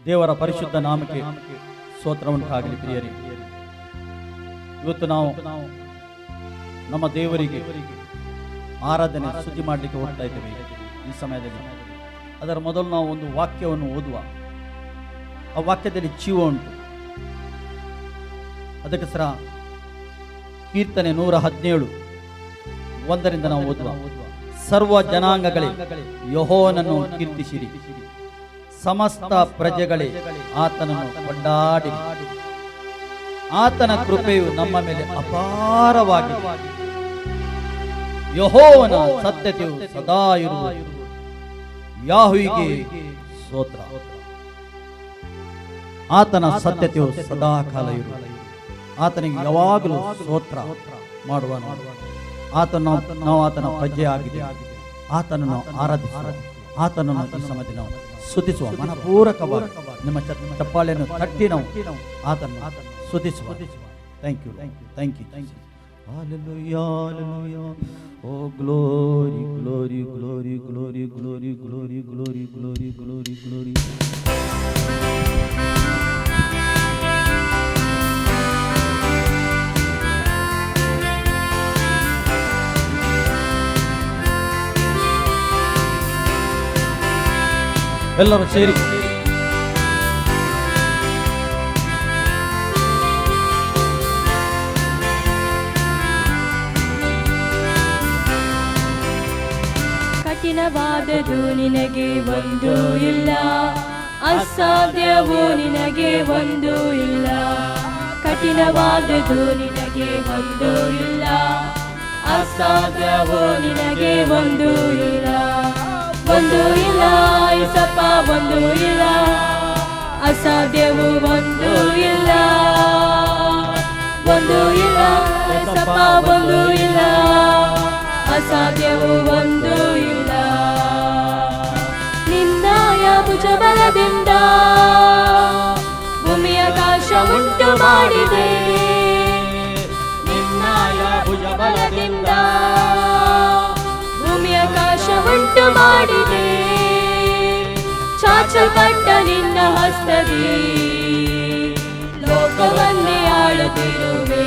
ದೇವರ ಪರಿಶುದ್ಧ ನಾಮಕ್ಕೆ ಸ್ತೋತ್ರ ಉಂಟಾಗಲಿ. ಪ್ರಿಯರೇ, ಇವತ್ತು ನಾವು ನಮ್ಮ ದೇವರಿಗೆ ಆರಾಧನೆ ಸ್ತುತಿ ಮಾಡಲಿಕ್ಕೆ ಹೋಗ್ತಾ ಇದ್ದೇವೆ. ಈ ಸಮಯದಲ್ಲಿ ಅದರ ಮೊದಲು ನಾವು ಒಂದು ವಾಕ್ಯವನ್ನು ಓದುವ. ಆ ವಾಕ್ಯದಲ್ಲಿ ಜೀವ ಉಂಟು. ಅದಕ್ಕೋಸ್ಕರ ಕೀರ್ತನೆ 117 1ರಿಂದ ನಾವು ಓದುವ. ಸರ್ವ ಜನಾಂಗಗಳೇ ಯೆಹೋವನನ್ನು ಕೀರ್ತಿಸಿರಿ, ಸಮಸ್ತ ಪ್ರಜೆಗಳೇ ಆತನನ್ನು ಕೊಂಡಾಡಿರಿ. ಆತನ ಕೃಪೆಯು ನಮ್ಮ ಮೇಲೆ ಅಪಾರವಾಗಿದೆ, ಯೆಹೋವನ ಸತ್ಯತೆಯು ಸದಾ ಇರುವುದು. ಯಾಹುವಿಗೆ ಸ್ತೋತ್ರ. ಆತನ ಸತ್ಯತೆಯು ಸದಾ ಕಾಲ ಇರುವುದು. ಆತನಿಗೆ ಯಾವಾಗಲೂ ಸ್ತೋತ್ರ ಮಾಡುವ ನಾವು ಆತನ ಪ್ರಜೆ ಆಗಿದೆ. ಆತನನ್ನು ಆರಾಧಿಸುವ, ಆತನನ್ನು ಈ ಸಮಯದಲ್ಲಿ ನಾವು ಸ್ತುತಿಸುವ. ಮನಪೂರ್ವಕವಾಗಿ ನಿಮ್ಮ ಚಪ್ಪಾಳೆಯನ್ನು ತಟ್ಟಿ ನಾವು ಆತನನ್ನು ಸ್ತುತಿಸುವ. Thank you, thank you. Hallelujah, hallelujah. Oh glory, glory, glory, glory, glory, glory, glory, glory, glory, glory. ಎಲ್ಲರೂ ಸೇರಿ ಕಠಿಣವಾದದು ನಿನಗೆ ಒಂದು ಇಲ್ಲ, ಅಸಾಧ್ಯವೂ ನಿನಗೆ ಒಂದು ಇಲ್ಲ. ಕಠಿಣವಾದದು ನಿನಗೆ ಒಂದು ಇಲ್ಲ, ಅಸಾಧ್ಯವೂ ನಿನಗೆ ಒಂದು ಇಲ್ಲ. ಒಂದು ಇಲ್ಲ ಏಸಪ್ಪ, ಒಂದು ಇಲ್ಲ, ಅಸಾಧ್ಯವೂ ಒಂದು ಇಲ್ಲ. ಒಂದು ಇಲ್ಲ ಏಸಪ್ಪ, ಒಂದು ಇಲ್ಲ, ಅಸಾಧ್ಯವೂ ಒಂದು ಇಲ್ಲ. ನಿನ್ನಯ ಭುಜಬಲದಿಂದ ಭೂಮಿಯ ಆಕಾಶ ಉಂಟು ಮಾಡಿದೆ. ನಿನ್ನಯ ಭುಜಬಲದಿಂದ ಭೂಮಿಯ ಆಕಾಶ ಉಂಟು ಮಾಡಿದೆ. ಚಾಚಲ್ಪಟ್ಟ ನಿನ್ನ ಹಸ್ತದಿ ಲೋಕವನ್ನೇ ಆಳುತ್ತಿರುವೆ.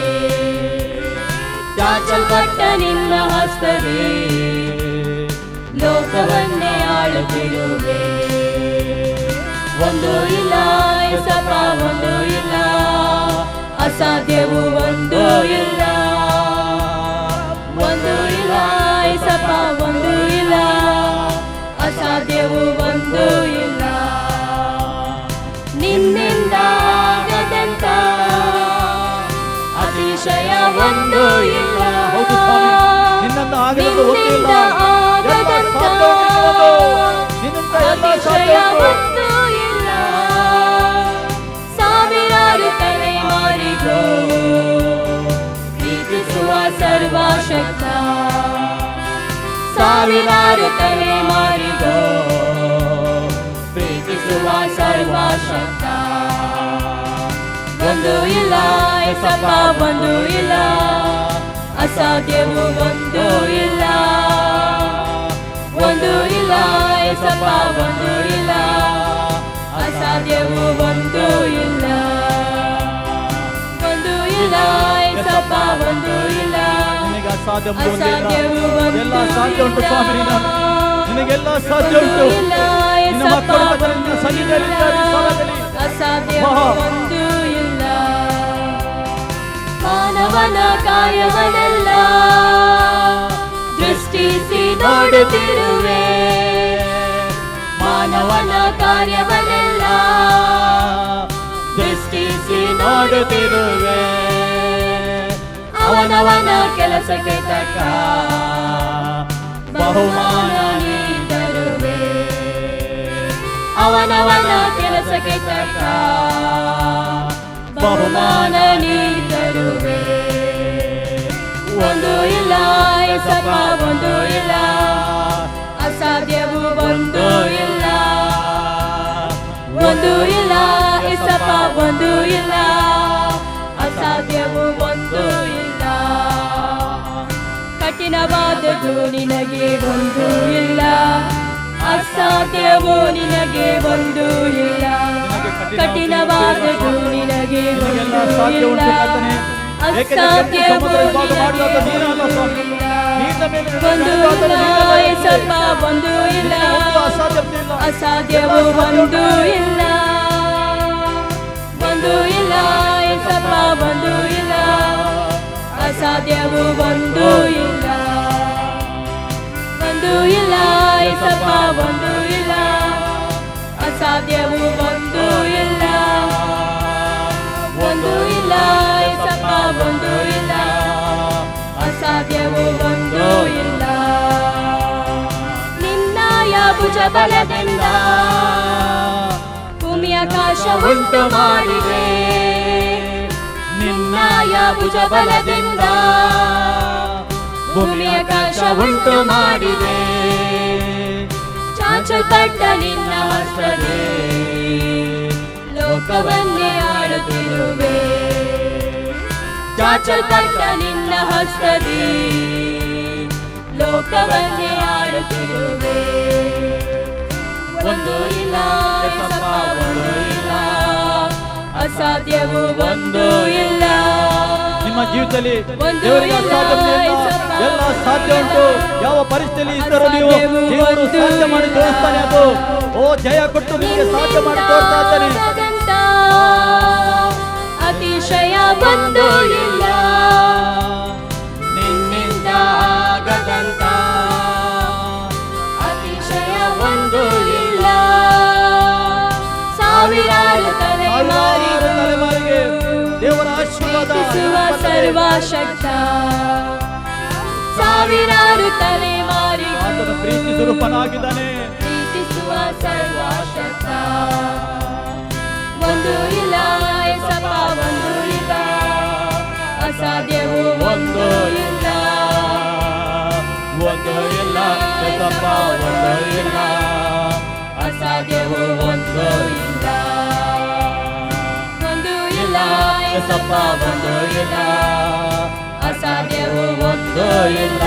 ಚಾಚಲ್ಪಟ್ಟ ನಿನ್ನ ಹಸ್ತದಿ ಲೋಕವನ್ನೇ ಆಳುತ್ತಿರುವೆ. ಒಂದು ಇಲ್ಲ ಏಸಪ್ಪ, ಒಂದು ಇಲ್ಲ, ಅಸಾಧ್ಯವೂ ಒಂದು ಇಲ್ಲ. ಒಂದು ಇಲ್ಲ ಏಸಪ್ಪ, ಒಂದು ಇಲ್ಲ, ಅಸಾಧ್ಯವೂ ಒಂದು ಇಲ್ಲ. ನಿನ್ನಿಂದ ಆಗದಂತ ಅತಿಶಯ ಒಂದು ಇಲ್ಲ. ನಿನ್ನಿಂದ ಆಗದಂತ ಅತಿಶಯ ಒಂದು ಇಲ್ಲ. ಸಾವಿರಾರು ತಲೆಮಾರಿಗೂ ಪ್ರೀತಿಸುವ ಸರ್ವಶಕ್ತ. ಸಾವಿರಾರು ತಲೆಮಾರಿಗೂ ಪ್ರೀತಿಸುವ ಸರ್ವಶಕ್ತ. ಒಂದು ಇಲ್ಲ ಏಸಪ್ಪ, ಒಂದು ಇಲ್ಲ, ಅಸಾಧ್ಯವೂ ಒಂದು ಇಲ್ಲ. ಒಂದು ಇಲ್ಲ ಏಸಪ್ಪ, ಒಂದು ಇಲ್ಲ, ಅಸಾಧ್ಯವೂ ಒಂದು ಇಲ್ಲ. ಒಂದು ಇಲ್ಲ ಏಸಪ್ಪ, ಒಂದು ಇಲ್ಲ, ಅಸಾಧ್ಯವೂ ಒಂದು ಇಲ್ಲ. ಸಾಧ್ಯ ಉಂಟು ಸ್ವಾಮಿ, ನಿನಗೆಲ್ಲ ಸಾಧ್ಯ ಉಂಟು. ನಿನ್ನ ಮಕ್ಕಳು ಅಸಾಧ್ಯವೂ ಒಂದು ಇಲ್ಲ. ಮಾನವನ ಕಾರ್ಯವನ್ನೆಲ್ಲ ದೃಷ್ಟಿಸಿ ನೋಡುತ್ತಿರುವೆ. ಮಾನವನ ಕಾರ್ಯವನ್ನೆಲ್ಲ ದೃಷ್ಟಿಸಿ ನೋಡುತ್ತಿರುವೆ. ಅವನವನ ಕೆಲಸಕ್ಕೆ ತಕ್ಕ ಬಹುಮಾನ ನೀಡುವೆ. ಅವನವನ ಕೆಲಸಕ್ಕೆ ತಕ್ಕ ಬಹುಮಾನ ನೀಡುವೆ. ಒಂದು ಇಲ್ಲ ಏಸಪ್ಪ, ಒಂದು ಇಲ್ಲ, ಅಸಾಧ್ಯವೂ ಒಂದು ಇಲ್ಲ. ಒಂದು ಇಲ್ಲ ಏಸಪ್ಪ, ಒಂದು ಇಲ್ಲ, ಅಸಾಧ್ಯವೂ ಒಂದು ಇಲ್ಲ. ಕಠಿಣವಾದದ್ದು ನಿನಗೆ ಒಂದು ಇಲ್ಲ, ಅಸಾಧ್ಯವೂ ನಿನಗೆ ಒಂದು ಇಲ್ಲ. ಕಠಿಣವಾದದ್ದು ನಿನಗೆ ನಿನಗೆಲ್ಲ ಸಾಧ್ಯ ಉಂಟು ಕರ್ತನೇ. ಏಕೆಂದರೆ ಸಮುದ್ರ ವಿಭಾಗ ಮಾಡಿದಾಗ ನೀನಲ್ಲ ಸ್ವಾಮಿ. ನೀನ ಮೇಲೆ ಒಂದು ಇಲ್ಲ ಏಸಪ್ಪ, ಒಂದು ಇಲ್ಲ ಅಸಾಧ್ಯತೆ ಇಲ್ಲ. ಅಸಾಧ್ಯವು ಒಂದು ಇಲ್ಲ, ಒಂದು ಇಲ್ಲ ಏಸಪ್ಪ, ಒಂದು ಇಲ್ಲ ಅಸಾಧ್ಯವು ಒಂದು ಇಲ್ಲ, ಒಂದು ಇಲ್ಲ ಏಸಪ್ಪ, ಒಂದು ಇಲ್ಲ ಅಸಾಧ್ಯವು ಒಂದು ಇಲ್ಲ, ಒಂದು ಇಲ್ಲ ಏಸಪ್ಪ, ಒಂದು ಇಲ್ಲ ಅಸಾಧ್ಯವು ಒಂದು ಇಲ್ಲ. ನಿನ್ನಯ ಭುಜ ಬಲದಿಂದ ಭೂಮಿ ಆಕಾಶ ಉಂಟು ಮಾಡಿದೆ, ನಿನ್ನಯ ಭುಜ ಬಲದಿಂದ ಭೂಮಿ ಆಕಾಶ ಉಂಟು ಮಾಡಿದೆ, ಚಾಚಲ್ಪಟ್ಟ ನಿನ್ನ ಹಸ್ತವೇ ಲೋಕವನ್ನೇ ಆಳುತ್ತಿರುವೆ, ಚಾಚಲ್ಪಟ್ಟ ನಿನ್ನ ಹಸ್ತದಿ ಲೋಕವನ್ನೇ ಆಳುತ್ತಿರುವೆ. ಒಂದು ಇಲ್ಲ ಏಸಪ್ಪ, ಒಂದು ಇಲ್ಲ ಅಸಾಧ್ಯವು ಒಂದು ಇಲ್ಲ. ನಿಮ್ಮ ಜೀವಿತದಲ್ಲಿ ಒಂದು ದೇವರಿಗೆ ಇಲ್ಲ ಅಸಾಧ್ಯ ಏಸಪ್ಪ, ಎಲ್ಲ ಸಾಧ್ಯ ಉಂಟು. ಯಾವ ಪರಿಸ್ಥಿತಿಯಲ್ಲಿ ಇದ್ದರೂ ನೀವು ಅಸಾಧ್ಯವು ದೇವರು ಒಂದು ಸಾಧ್ಯ ಮಾಡಿ ತೋರಿಸ್ತಾನೆ. ಅದು ಓ ಜಯ ಕೊಟ್ಟು ನಿಮಗೆ ಸಾಧ್ಯ ಮಾಡಿ ತೋರಿಸ್ತಾ ಇದ್ದಾನೆ. ಆಗದಂತ ಅತಿಶಯ ಒಂದು ಇಲ್ಲ, ನಿನ್ನಿಂದ ಆಗದಂತ ಅತಿಶಯ ಒಂದು ಇಲ್ಲ. ಸಾವಿರಾರು ತಲೆಮಾರಿಗೆ ದೇವರ ಆಶೀರ್ವಾದ ಸರ್ವಶಕ್ತ, ಸಾವಿರಾರು ತಲೆಮಾರಿ ಆತನ ಪ್ರೀತಿ ಸ್ವರೂಪನಾಗಿದ್ದಾನೆ. ಪ್ರೀತಿಸುವ ಸರ್ವಶಕ್ತ. ಒಂದು ಇಲ್ಲ ಏಸಪ್ಪ, ಒಂದು ಇಲ್ಲ ಅಸಾಧ್ಯವು ಒಂದು ಇಲ್ಲ, ಒಂದು ಇಲ್ಲ ಏಸಪ್ಪ, ಒಂದು ಇಲ್ಲ ಅಸಾಧ್ಯವು ಒಂದು ಇಲ್ಲ, ಒಂದು ಇಲ್ಲ ಏಸಪ್ಪ, ಒಂದು ಇಲ್ಲ ಅಸಾಧ್ಯವು ಒಂದು ಇಲ್ಲ,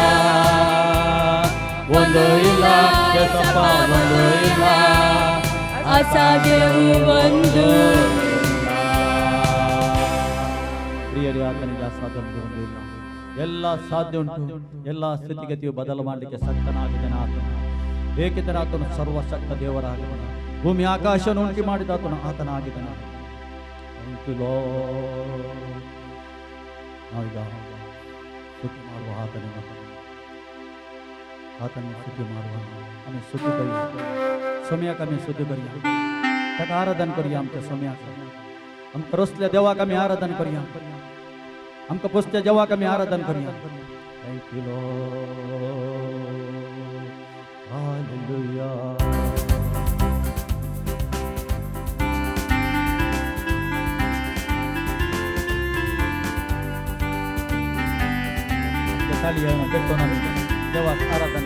ಒಂದು ಇಲ್ಲ ಏಸಪ್ಪ, ಒಂದು ಇಲ್ಲ ಅಸಾಧ್ಯವು ಒಂದು ಇಲ್ಲ. ಪ್ರಿಯರೇ, ಆತನಿಗೆ ಅಸಾಧ್ಯ ಒಂದು ಇಲ್ಲ. ಎಲ್ಲ ಸಾಧ್ಯ ಉಂಟು. ಎಲ್ಲ ಸ್ಥಿತಿಗತಿಯು ಬದಲು ಮಾಡಲಿಕ್ಕೆ ಶಕ್ತನಾಗಿದ್ದಾನೆ ಆತನು. ಏಕೆಂದರೆ ಆತನು ಸರ್ವಶಕ್ತ ದೇವರಾಗಿದ್ದಾನೆ. ಭೂಮಿ ಆಕಾಶವನ್ನು ಉಂಟು ಮಾಡಿದ ಆತನಾಗಿದ್ದಾನೆ. ನಾವೀಗ ಸ್ತುತಿ ಮಾಡುವ ಆತನಿಗೆ, आतन स्तुति मारवा हमें स्तुति करिया सोम्या का हमें स्तुति करिया तक आराधन करिया आमच्या सोम्या हम करसल्या देवा का मी आराधन करिया हम कपोसल्या देवा का मी आराधन करिया थैंक यू लॉर्ड हालेलुया खाली बेटो ना देवा आराधन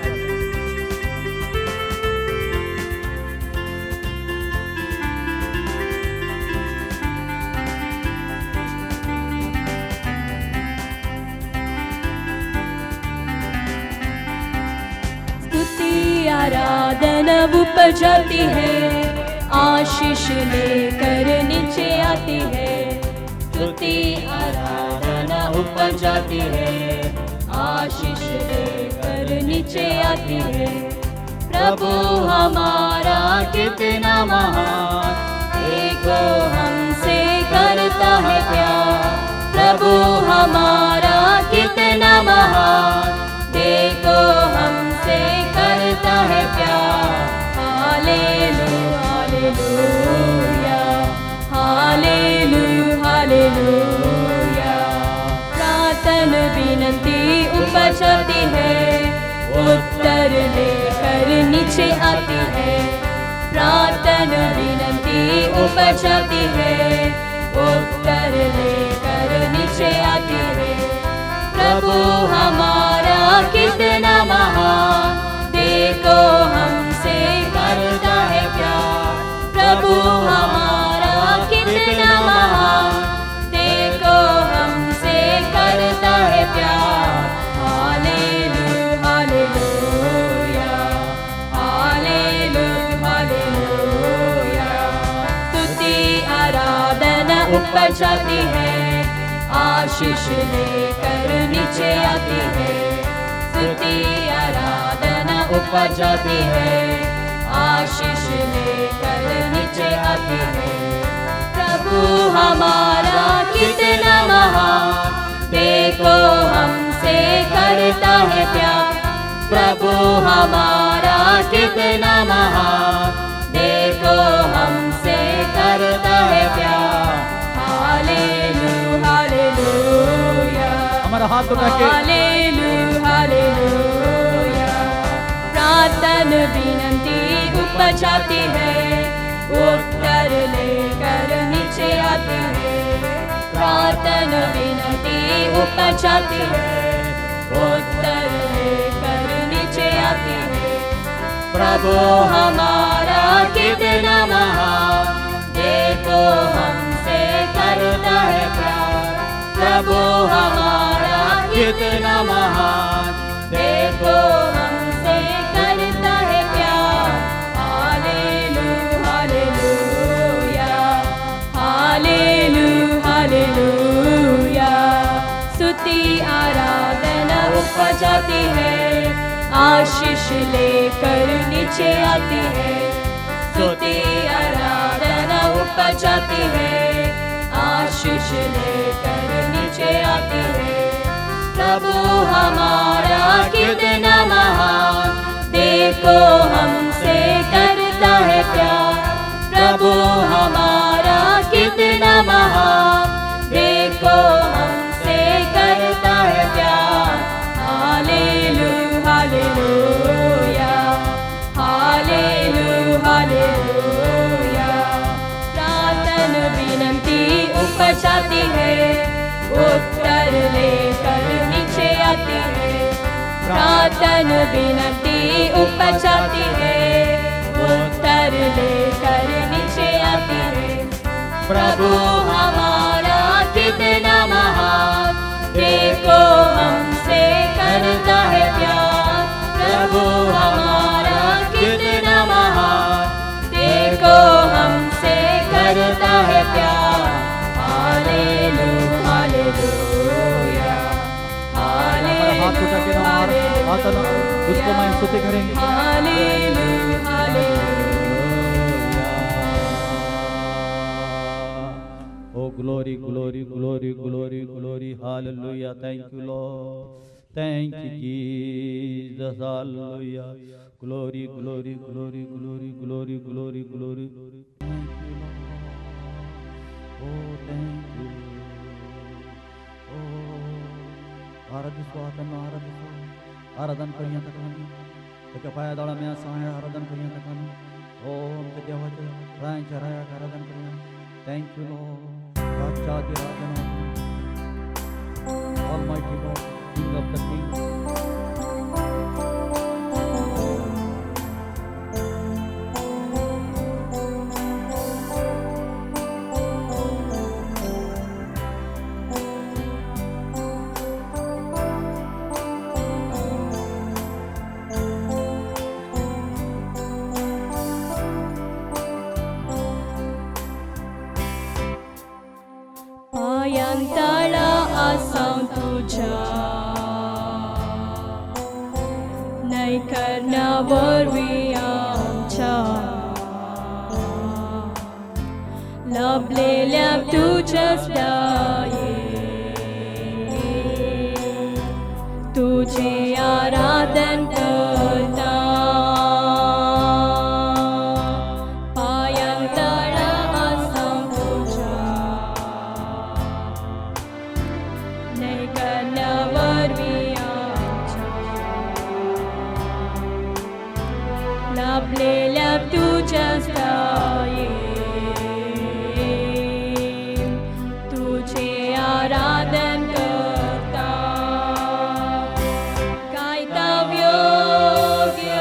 स्तुति आराधना ऊपर जाती है आशीष लेकर नीचे आती है स्तुति आराधना ऊपर जाती है आशीष लेकर नीचे आती है प्रभु हमारा कितना महान देखो हमसे करता है प्यार प्रभु हमारा कितना महान देखो हमसे करता है प्यार हालेलुया हालेलुया हालेलुया प्रार्थना विनती ऊपर चढ़ती है उत्तर लेकर नीचे आती है प्रार्थना विनती ऊपर चढ़ती है उत्तर लेकर नीचे आती है प्रभु हमारा कितना महान देखो हमसे करता है प्यार प्रभु हमारा कितना महान देखो हमसे करता है प्यार हालेलुया हालेलुया हालेलुया हालेलुया स्तुति ऊपर जाती है, आशीष लेकर नीचे आती है। स्तुति आराधना ऊपर जाती है, आशीष लेकर नीचे आती है। प्रभु हमारा कितना महान, देखो हमसे करता है प्यार। प्रभु हमारा कितना महान, देखो हमसे करता है प्यार। हालेलुया हालेलुया, हमारा हाथ उठा के हालेलुया हालेलुया। प्रार्थना विनती ऊपर जाती है, उत्तर लेकर नीचे आती है। प्रार्थना विनती ऊपर जाती है, उत्तर लेकर नीचे आती है। प्रभु हमारा कितना महान, देखो हमसे करता है प्यार। प्रभु हमारा कितना महान, देखो हमसे करता है प्यार। Hallelujah hallelujah, hallelujah hallelujah. स्तुति आराधना ऊपर जाती है, आशीष लेकर नीचे आती है। स्तुति आराधना ऊपर जाती है, आशीष लेकर नीचे आती है। प्रभु हमारा कितना महान, देखो हमसे करता है प्यार। प्रभु हमारा कितना महान, देखो हमसे करता है प्यार। Hallelujah hallelujah, hallelujah hallelujah. प्रार्थना विनती ऊपर जाती है, उत्तर लेकर नीचे आती है। प्रार्थना विनती ऊपर जाती है, उत्तर लेकर नीचे आती है। प्रभु हमारा कितना महान, देखो हमसे करता है प्यार। प्रभु हमारा कितना महान, देखो हमसे करता है प्यार। हालेलुया हालेलुया, हमारा हाथ उठा के ना हाथ ना उसको मैं स्तुति करेंगे। Hallelujah hallelujah. Oh glory glory glory glory glory hallelujah, thank you Lord, thank you Jesus, hallelujah, glory glory glory glory glory glory glory, thank you Lord, oh thank you, oh आराधिसो आराधन करूया तकानी त्याच्या पायादाळा मी असं आहे आराधन करूया तकानी ओम ते देवाचे रायांच्या राया आराधन करूया. Thank you Lord, Rajadi Radhana, Almighty God, King of the Kings. पायांतळा आसां तुझ्या, नाही करण्यावर आमच्या. लभलेल्या तुझ्याच दये, तुझे आराधन करता. पायांतळा आसां तुझ्या, नाही करण्यावर आमच्या. लाभलेल्या तुझ्याच दये, तुझे आराधन करता. काय तव योग्य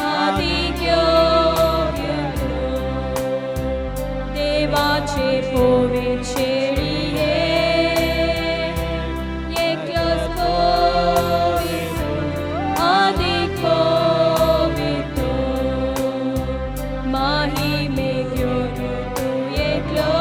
अधिक योग्य देवाचे पवित्र शेळी एकच पवित्र अधिक पवित्र महिमे घेऊन तू एकलो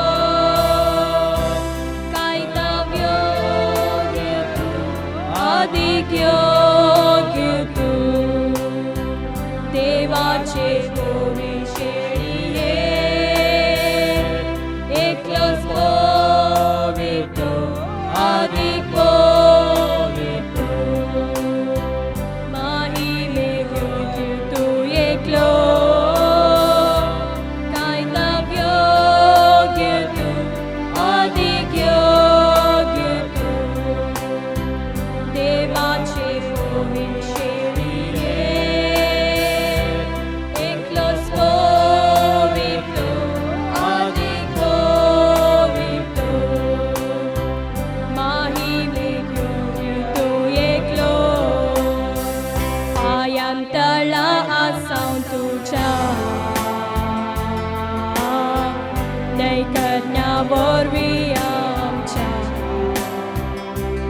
Nei cădnea vorbiam cea,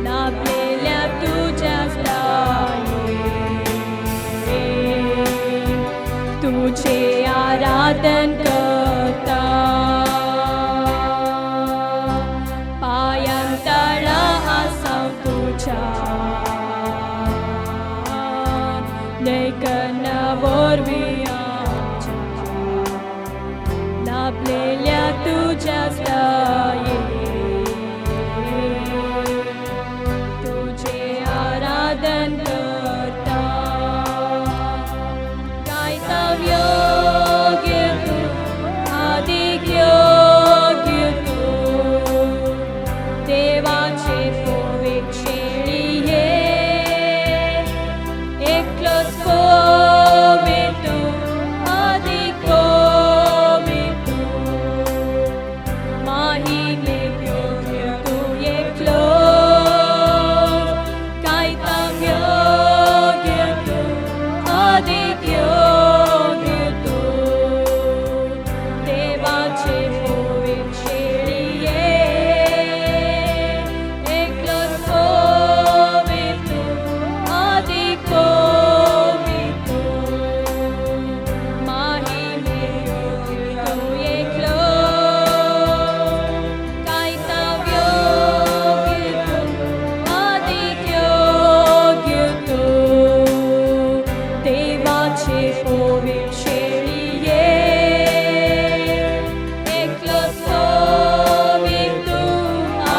la plelea tu ce-ați tu ce arată-n căta, paiam tara asau tu cea, nei cădnea vorbiam cea, la plelea tu ce-ați tu ce arată-n căta, cai tău yogi tu, adik yogi tu, deva ce povicenie, eklos pomi tu, adik pomi tu, mahi me yogi tu eklos, cai tău yogi tu, adik yogi tu, deva ce povicenie, eklos pomi tu, adik pomi tu, mahi me yogi tu eklos, cai tău yogi tu, adik yogi tu, deva ce povicenie, eklos pomi tu,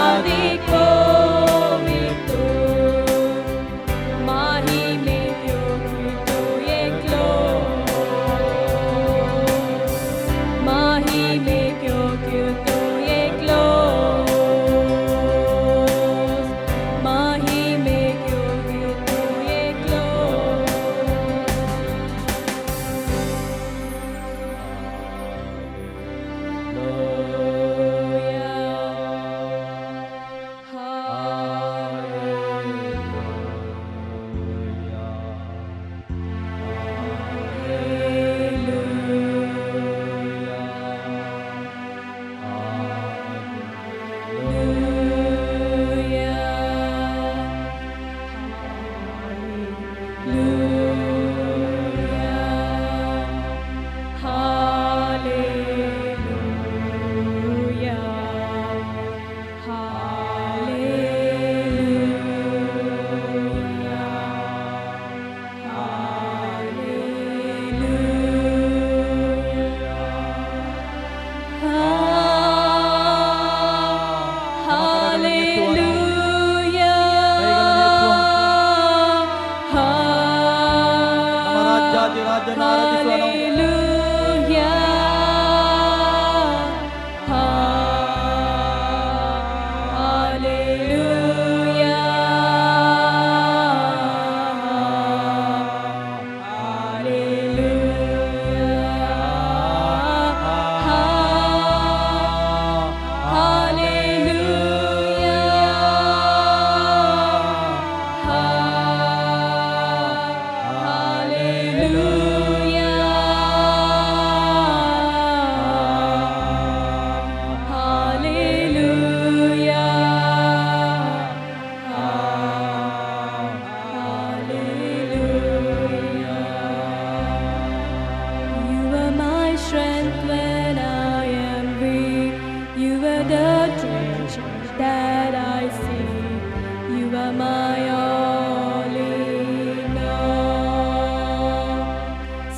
adik pomi tu, mahi me yogi tu eklos, mahi me yogi tu eklos, mahi me yogi tu eklos. ನಮ್ಮ ರಾಜ್ಯಾಧಿರಾಜನ ಆರಾಧಿಸುವ ನಾವು. You are my strength when I am weak. You are the treasure that I seek. You are my all in all.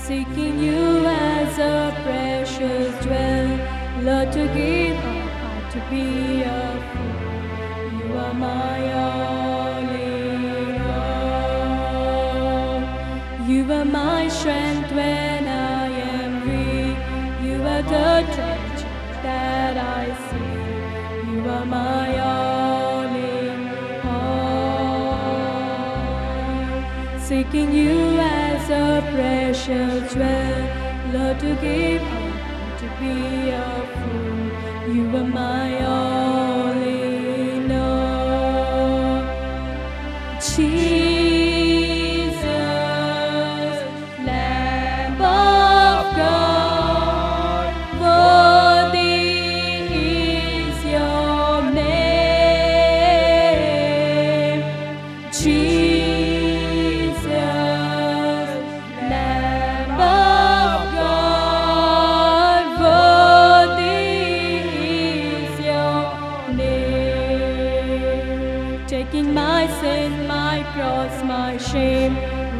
Seeking you as a precious jewel, Lord, to give up heart to be a fool. You are my all in all. You are my strength when I am weak. You are the treasure that I see. You are my all in all. Seeking you as a precious jewel, Lord, to give up to be a fool. You are my all in all. Jesus, Lamb of God, worthy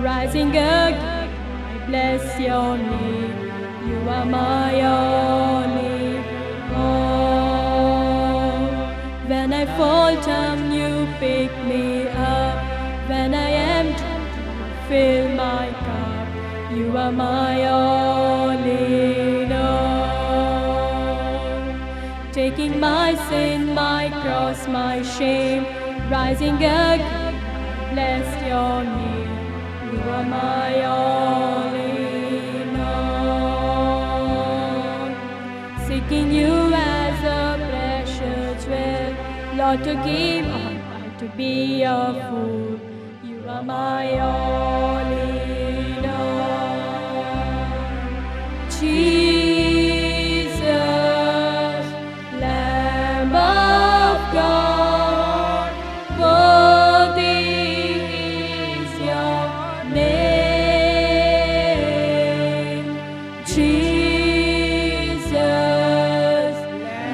rising again, I bless your name. You are my only hope. When I fall down, you pick me up. When I am down, fill my cup. You are my only hope. Taking my sin, my cross, my shame, rising again, bless your name. You are my only hope. Seeking you as a precious well, Lord, to give up, to be your food. You are my only hope. Jesus, Lamb of God, worthy is your name. Jesus,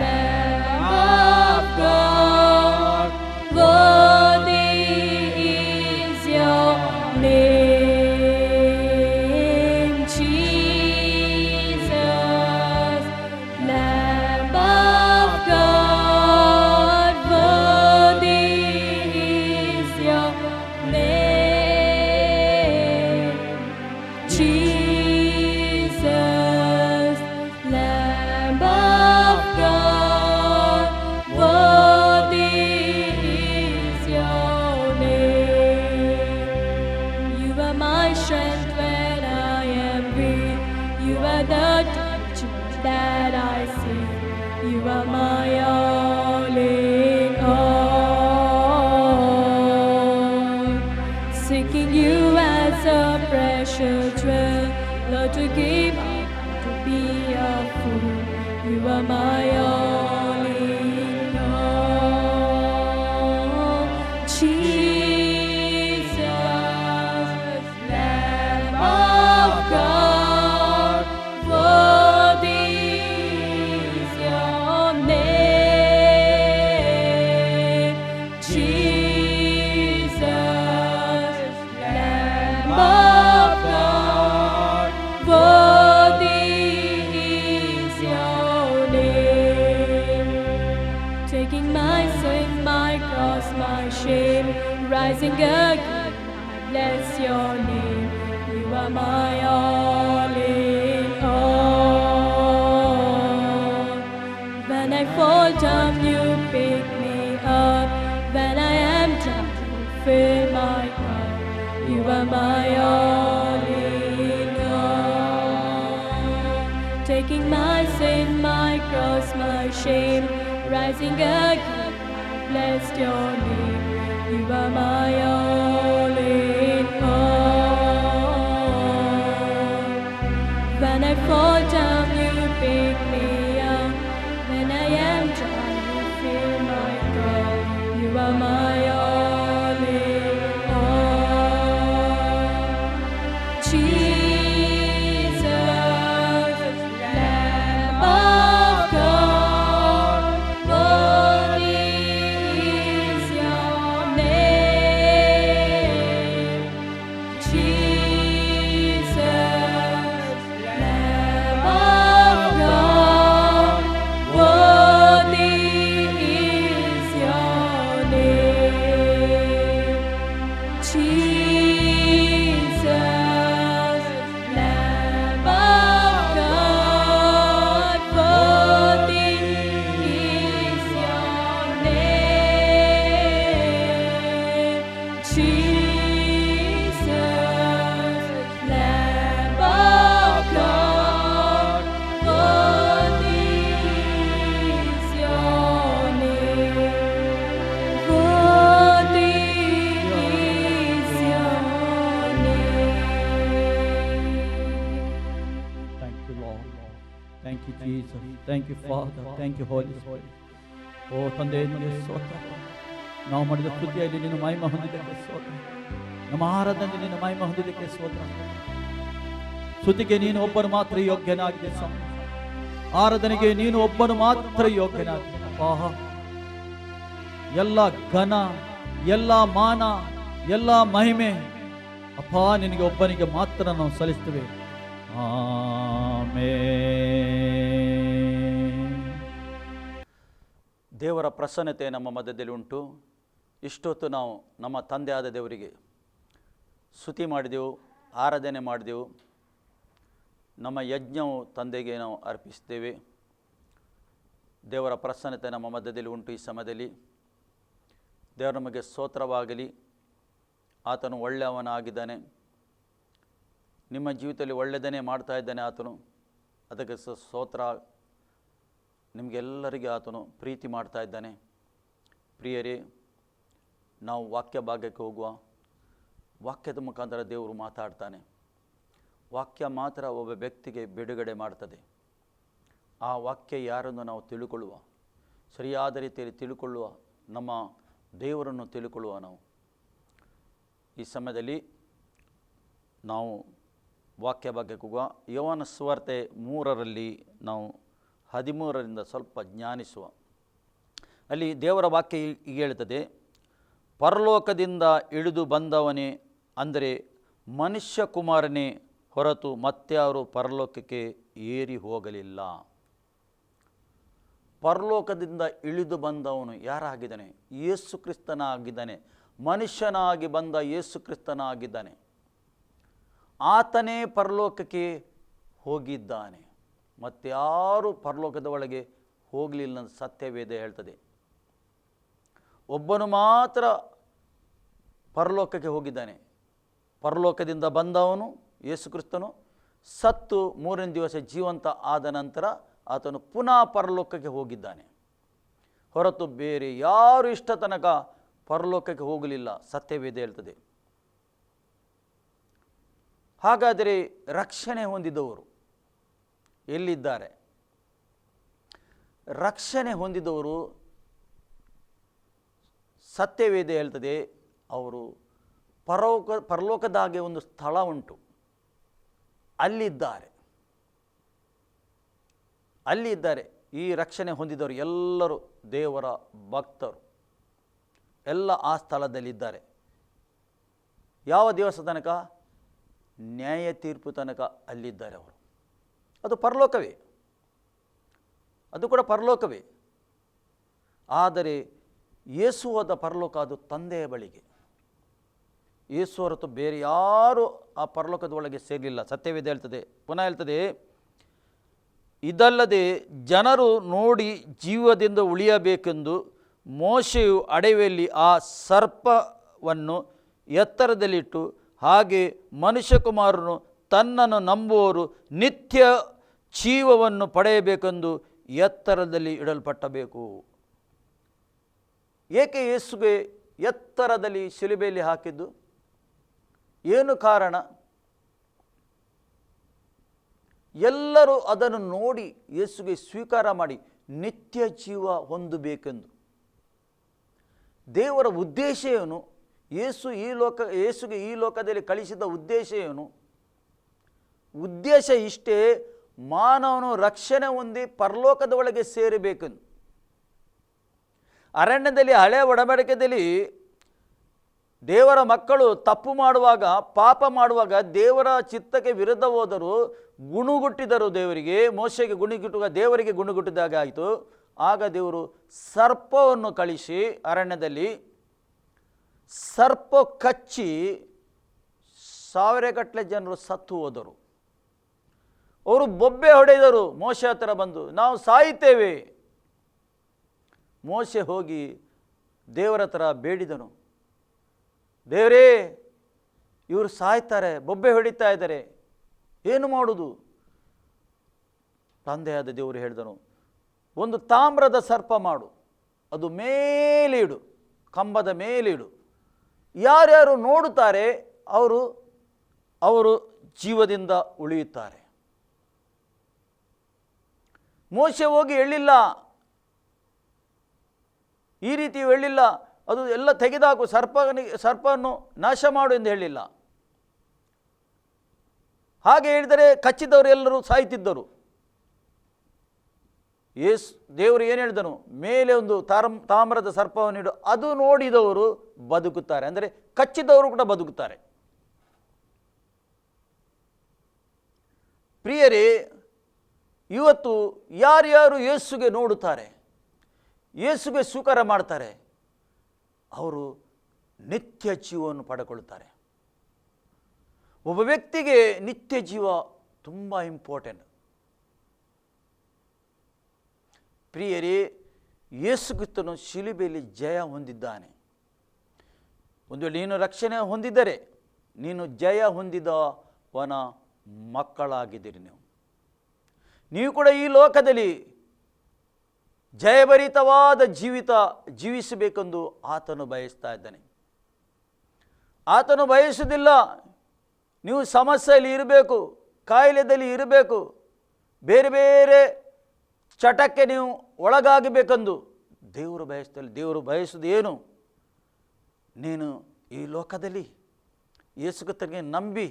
Lamb of God, worthy is your name. Jesus, Lamb of God, worthy is your name. Jesus, Lamb of God, worthy is your name. You are my strength when I am weak. You are the teacher that I see. You are my all in all. Seeking you as a precious jewel, Lord, to give up, to be a fool. You are my all in all. Jesus, Lamb of God, worthy is your name. Jesus, Lamb of God, worthy is your name. Taking my sin, my cross, my shame, rising again, I bless your name. You are my all in all. When I fall down, you pick me up. When I am down, you fill my cup. You are my all in all. Taking my sin, my cross, my shame, rising again, bless your name. You are my all in all. When I fall down, you pick me up. When I am dry, you fill my cup. You are my all in all. Jesus, Lamb of God, worthy is your name. Jesus, Lamb of God, worthy is your name. Jesus, Lamb of God, worthy is your name. Jesus, Lamb of God, worthy is your name. Worthy is your name. Thank you, Lord. Thank you, Jesus. Thank you, Father. Thank you, Holy Spirit. ಓ ತಂದೆ, ನಿನಗೆ ಸ್ತೋತ್ರ. ನಾವು ಮಾಡಿದ ಕೃತಿಯಲ್ಲಿ ನಿನ್ನ ಮಹಿಮೆ ಹೊಂದಿದ್ದಕ್ಕೆ ಸ್ತೋತ್ರ. ನಮ್ಮ ಆರಾಧನೆ ನಿನ್ನ ಮಹಿಮೆ ಹೊಂದಿದ್ದಕ್ಕೆ ಸ್ತೋತ್ರ. ಸ್ತುತಿಗೆ ನೀನು ಒಬ್ಬನು ಮಾತ್ರ ಯೋಗ್ಯನಾಗಿದೆ ಸ್ವಾಮಿ. ಆರಾಧನೆಗೆ ನೀನು ಒಬ್ಬನು ಮಾತ್ರ ಯೋಗ್ಯನಾಗಿದೆ. ಎಲ್ಲ ಘನ, ಎಲ್ಲ ಮಾನ, ಎಲ್ಲ ಮಹಿಮೆ ಅಪ್ಪ, ನಿನಗೆ ಒಬ್ಬನಿಗೆ ಮಾತ್ರ ನಾವು ಸಲ್ಲಿಸ್ತೇವೆ. ಆಮೆನ್. ದೇವರ ಪ್ರಸನ್ನತೆ ನಮ್ಮ ಮಧ್ಯದಲ್ಲಿ ಉಂಟು. ಇಷ್ಟೊತ್ತು ನಾವು ನಮ್ಮ ತಂದೆಯಾದ ದೇವರಿಗೆ ಸ್ತುತಿ ಮಾಡಿದೆವು, ಆರಾಧನೆ ಮಾಡಿದೆವು. ನಮ್ಮ ಯಜ್ಞವು ತಂದೆಗೆ ನಾವು ಅರ್ಪಿಸ್ತೇವೆ. ದೇವರ ಪ್ರಸನ್ನತೆ ನಮ್ಮ ಮಧ್ಯದಲ್ಲಿ ಉಂಟು. ಈ ಸಮಯದಲ್ಲಿ ದೇವರ ನಮಗೆ ಸ್ತೋತ್ರವಾಗಲಿ. ಆತನು ಒಳ್ಳೆಯವನಾಗಿದ್ದಾನೆ. ನಿಮ್ಮ ಜೀವಿತದಲ್ಲಿ ಒಳ್ಳೆಯದನ್ನೇ ಮಾಡ್ತಾ ಇದ್ದಾನೆ ಆತನು. ಅದಕ್ಕೆ ಸ್ತೋತ್ರ. ನಿಮಗೆಲ್ಲರಿಗೆ ಆತನು ಪ್ರೀತಿ ಮಾಡ್ತಾ ಇದ್ದಾನೆ. ಪ್ರಿಯರೇ, ನಾವು ವಾಕ್ಯ ಭಾಗಕ್ಕೆ ಹೋಗುವ. ವಾಕ್ಯದ ಮುಖಾಂತರ ದೇವರು ಮಾತಾಡ್ತಾನೆ. ವಾಕ್ಯ ಮಾತ್ರ ಒಬ್ಬ ವ್ಯಕ್ತಿಗೆ ಬಿಡುಗಡೆ ಮಾಡ್ತದೆ. ಆ ವಾಕ್ಯ ಯಾರನ್ನು ನಾವು ತಿಳ್ಕೊಳ್ಳುವ, ಸರಿಯಾದ ರೀತಿಯಲ್ಲಿ ತಿಳ್ಕೊಳ್ಳುವ, ನಮ್ಮ ದೇವರನ್ನು ತಿಳ್ಕೊಳ್ಳುವ. ನಾವು ಈ ಸಮಯದಲ್ಲಿ ನಾವು ವಾಕ್ಯ ಭಾಗಕ್ಕೆ ಹೋಗುವ. ಯೋಹಾನ ಸುವಾರ್ತೆ 3ರಲ್ಲಿ ನಾವು 13ರಿಂದ ಸ್ವಲ್ಪ ಜ್ಞಾನಿಸುವ. ಅಲ್ಲಿ ದೇವರ ವಾಕ್ಯ ಹೀಗೆ ಹೇಳ್ತದೆ, ಪರಲೋಕದಿಂದ ಇಳಿದು ಬಂದವನೇ, ಅಂದರೆ ಮನುಷ್ಯ ಕುಮಾರನೇ ಹೊರತು ಮತ್ಯಾರು ಪರಲೋಕಕ್ಕೆ ಏರಿ ಹೋಗಲಿಲ್ಲ. ಪರಲೋಕದಿಂದ ಇಳಿದು ಬಂದವನು ಯಾರಾಗಿದ್ದಾನೆ? ಯೇಸು ಕ್ರಿಸ್ತನಾಗಿದ್ದಾನೆ. ಮನುಷ್ಯನಾಗಿ ಬಂದ ಯೇಸು ಕ್ರಿಸ್ತನಾಗಿದ್ದಾನೆ. ಆತನೇ ಪರಲೋಕಕ್ಕೆ ಹೋಗಿದ್ದಾನೆ. ಮತ್ತಾರು ಪರಲೋಕದ ಒಳಗೆ ಹೋಗಲಿಲ್ಲ ಅಂತ ಸತ್ಯವೇದ ಹೇಳ್ತದೆ. ಒಬ್ಬನು ಮಾತ್ರ ಪರಲೋಕಕ್ಕೆ ಹೋಗಿದ್ದಾನೆ. ಪರಲೋಕದಿಂದ ಬಂದವನು ಯೇಸು ಕ್ರಿಸ್ತನು ಸತ್ತು 3ನೇ ದಿವಸ ಜೀವಂತ ಆದ ನಂತರ ಆತನು ಪುನಃ ಪರಲೋಕಕ್ಕೆ ಹೋಗಿದ್ದಾನೆ. ಹೊರತು ಬೇರೆ ಯಾರು ಇಷ್ಟ ತನಕ ಪರಲೋಕಕ್ಕೆ ಹೋಗಲಿಲ್ಲ, ಸತ್ಯವೇದ ಹೇಳ್ತದೆ. ಹಾಗಾದರೆ ರಕ್ಷಣೆ ಹೊಂದಿದವರು ಎಲ್ಲಿದ್ದಾರೆ? ರಕ್ಷಣೆ ಹೊಂದಿದವರು ಸತ್ಯವೇದ ಹೇಳ್ತದೆ, ಅವರು ಪರಲೋಕದಾಗೆ ಒಂದು ಸ್ಥಳ ಉಂಟು, ಅಲ್ಲಿದ್ದಾರೆ. ಈ ರಕ್ಷಣೆ ಹೊಂದಿದವರು ಎಲ್ಲರೂ ದೇವರ ಭಕ್ತರು, ಎಲ್ಲ ಆ ಸ್ಥಳದಲ್ಲಿದ್ದಾರೆ. ಯಾವ ದಿವಸ ತನಕ? ನ್ಯಾಯ ತೀರ್ಪು ತನಕ ಅಲ್ಲಿದ್ದಾರೆ ಅವರು. ಅದು ಪರಲೋಕವೇ, ಅದು ಕೂಡ ಪರಲೋಕವೇ. ಆದರೆ ಯೇಸು ಹೋದ ಪರಲೋಕ ಅದು ತಂದೆಯ ಬಳಿಗೆ. ಯೇಸು ಹೊರತು ಬೇರೆ ಯಾರು ಆ ಪರಲೋಕದ ಒಳಗೆ ಸೇರಲಿಲ್ಲ. ಸತ್ಯವೇದ ಹೇಳ್ತದೆ, ಪುನಃ ಹೇಳ್ತದೆ, ಇದಲ್ಲದೆ ಜನರು ನೋಡಿ ಜೀವದಿಂದ ಉಳಿಯಬೇಕೆಂದು ಮೋಶೆಯು ಅಡವಿಯಲ್ಲಿ ಆ ಸರ್ಪವನ್ನು ಎತ್ತರದಲ್ಲಿಟ್ಟು, ಹಾಗೆ ಮನುಷ್ಯಕುಮಾರನು ತನ್ನನ್ನು ನಂಬುವವರು ನಿತ್ಯ ಜೀವವನ್ನು ಪಡೆಯಬೇಕೆಂದು ಎತ್ತರದಲ್ಲಿ ಇಡಲ್ಪಟ್ಟಬೇಕು. ಏಕೆ ಯೇಸುಗೆ ಎತ್ತರದಲ್ಲಿ ಶಿಲುಬೆಯಲ್ಲಿ ಹಾಕಿದ್ದು? ಏನು ಕಾರಣ? ಎಲ್ಲರೂ ಅದನ್ನು ನೋಡಿ ಯೇಸುಗೆ ಸ್ವೀಕಾರ ಮಾಡಿ ನಿತ್ಯ ಜೀವ ಹೊಂದಬೇಕೆಂದು. ದೇವರ ಉದ್ದೇಶ ಏನು? ಯೇಸುಗೆ ಈ ಲೋಕದಲ್ಲಿ ಕಳಿಸಿದ ಉದ್ದೇಶ ಏನು? ಉದ್ದೇಶ ಇಷ್ಟೇ, ಮಾನವನು ರಕ್ಷಣೆ ಹೊಂದಿ ಪರಲೋಕದ ಒಳಗೆ ಸೇರಬೇಕೆಂದು. ಅರಣ್ಯದಲ್ಲಿ ಹಳೆಯ ಒಡಂಬಡಿಕೆಯಲ್ಲಿ ದೇವರ ಮಕ್ಕಳು ತಪ್ಪು ಮಾಡುವಾಗ, ಪಾಪ ಮಾಡುವಾಗ ದೇವರ ಚಿತ್ತಕ್ಕೆ ವಿರುದ್ಧ ಹೋದರು, ಗುಣುಗುಟ್ಟಿದರು. ದೇವರಿಗೆ, ಮೋಶೆಗೆ ಗುಣುಗುಟ್ಟುವಾಗ ದೇವರಿಗೆ ಗುಣುಗುಟ್ಟಿದಾಗ ಆಯಿತು. ಆಗ ದೇವರು ಸರ್ಪವನ್ನು ಕಳಿಸಿ ಅರಣ್ಯದಲ್ಲಿ ಸರ್ಪ ಕಚ್ಚಿ 1000ಗಟ್ಟಲೆ ಜನರು ಸತ್ತು ಹೋದರು. ಅವರು ಬೊಬ್ಬೆ ಹೊಡೆದರು. ಮೋಶೆ ಹತ್ರ ಬಂದು, ನಾವು ಸಾಯುತ್ತೇವೆ. ಮೋಶೆ ಹೋಗಿ ದೇವರ ಹತ್ರ ಬೇಡಿದನು, ದೇವರೇ, ಇವರು ಸಾಯ್ತಾರೆ, ಬೊಬ್ಬೆ ಹೊಡಿತಾ ಇದ್ದಾರೆ, ಏನು ಮಾಡುವುದು? ತಂದೆಯಾದ ದೇವರು ಹೇಳಿದನು, ಒಂದು ತಾಮ್ರದ ಸರ್ಪ ಮಾಡು, ಅದು ಮೇಲೆ ಇಡು, ಕಂಬದ ಮೇಲೆ ಇಡು. ಯಾರ್ಯಾರು ನೋಡುತ್ತಾರೆ ಅವರು ಜೀವದಿಂದ ಉಳಿಯುತ್ತಾರೆ. ಮೋಶೆ ಹೋಗಿ ಹೇಳಿಲ್ಲ, ಈ ರೀತಿ ಹೇಳಿಲ್ಲ, ಅದು ಎಲ್ಲ ತೆಗೆದಾಕು, ಸರ್ಪವನ್ನು ನಾಶ ಮಾಡು ಎಂದು ಹೇಳಿಲ್ಲ. ಹಾಗೆ ಹೇಳಿದರೆ ಕಚ್ಚಿದವರು ಎಲ್ಲರೂ ಸಾಯ್ತಿದ್ದರು. ದೇವರು ಏನು ಹೇಳಿದನು? ಮೇಲೆ ಒಂದು ತಾಮ್ರದ ಸರ್ಪವನ್ನಿಡು, ಅದು ನೋಡಿದವರು ಬದುಕುತ್ತಾರೆ. ಅಂದರೆ ಕಚ್ಚಿದವರು ಕೂಡ ಬದುಕುತ್ತಾರೆ. ಪ್ರಿಯರೇ, ಇವತ್ತು ಯಾರ್ಯಾರು ಯೇಸುಗೆ ನೋಡುತ್ತಾರೆ, ಯೇಸುಗೆ ಸ್ವೀಕಾರ ಮಾಡ್ತಾರೆ, ಅವರು ನಿತ್ಯ ಜೀವವನ್ನು ಪಡೆದುಕೊಳ್ಳುತ್ತಾರೆ. ಒಬ್ಬ ವ್ಯಕ್ತಿಗೆ ನಿತ್ಯ ಜೀವ ತುಂಬ ಇಂಪಾರ್ಟೆಂಟ್. ಪ್ರಿಯರೇ, ಯೇಸು ಕ್ರಿಸ್ತನು ಶಿಲುಬೆಯಲ್ಲಿ ಜಯ ಹೊಂದಿದ್ದಾನೆ. ಒಂದು ವೇಳೆ ನೀನು ರಕ್ಷಣೆ ಹೊಂದಿದ್ದರೆ ನೀನು ಜಯ ಹೊಂದಿದವನ ಮಕ್ಕಳಾಗಿದ್ದೀರಿ. ನೀವು ಕೂಡ ಈ ಲೋಕದಲ್ಲಿ ಜಯಭರಿತವಾದ ಜೀವಿತ ಜೀವಿಸಬೇಕೆಂದು ಆತನು ಬಯಸ್ತಾ ಇದ್ದಾನೆ. ಆತನು ಬಯಸುವುದಿಲ್ಲ ನೀವು ಸಮಸ್ಯೆಯಲ್ಲಿ ಇರಬೇಕು, ಕಾಯಿಲೆಯಲ್ಲಿ ಇರಬೇಕು, ಬೇರೆ ಬೇರೆ ಚಟಕ್ಕೆ ನೀವು ಒಳಗಾಗಬೇಕೆಂದು ದೇವರು ಬಯಸ್ತಿಲ್ಲ. ದೇವರು ಬಯಸುವುದು ಏನು? ನೀನು ಈ ಲೋಕದಲ್ಲಿ ಯೇಸು ಕ್ರಿಸ್ತನಿಗೆ ನಂಬಿ,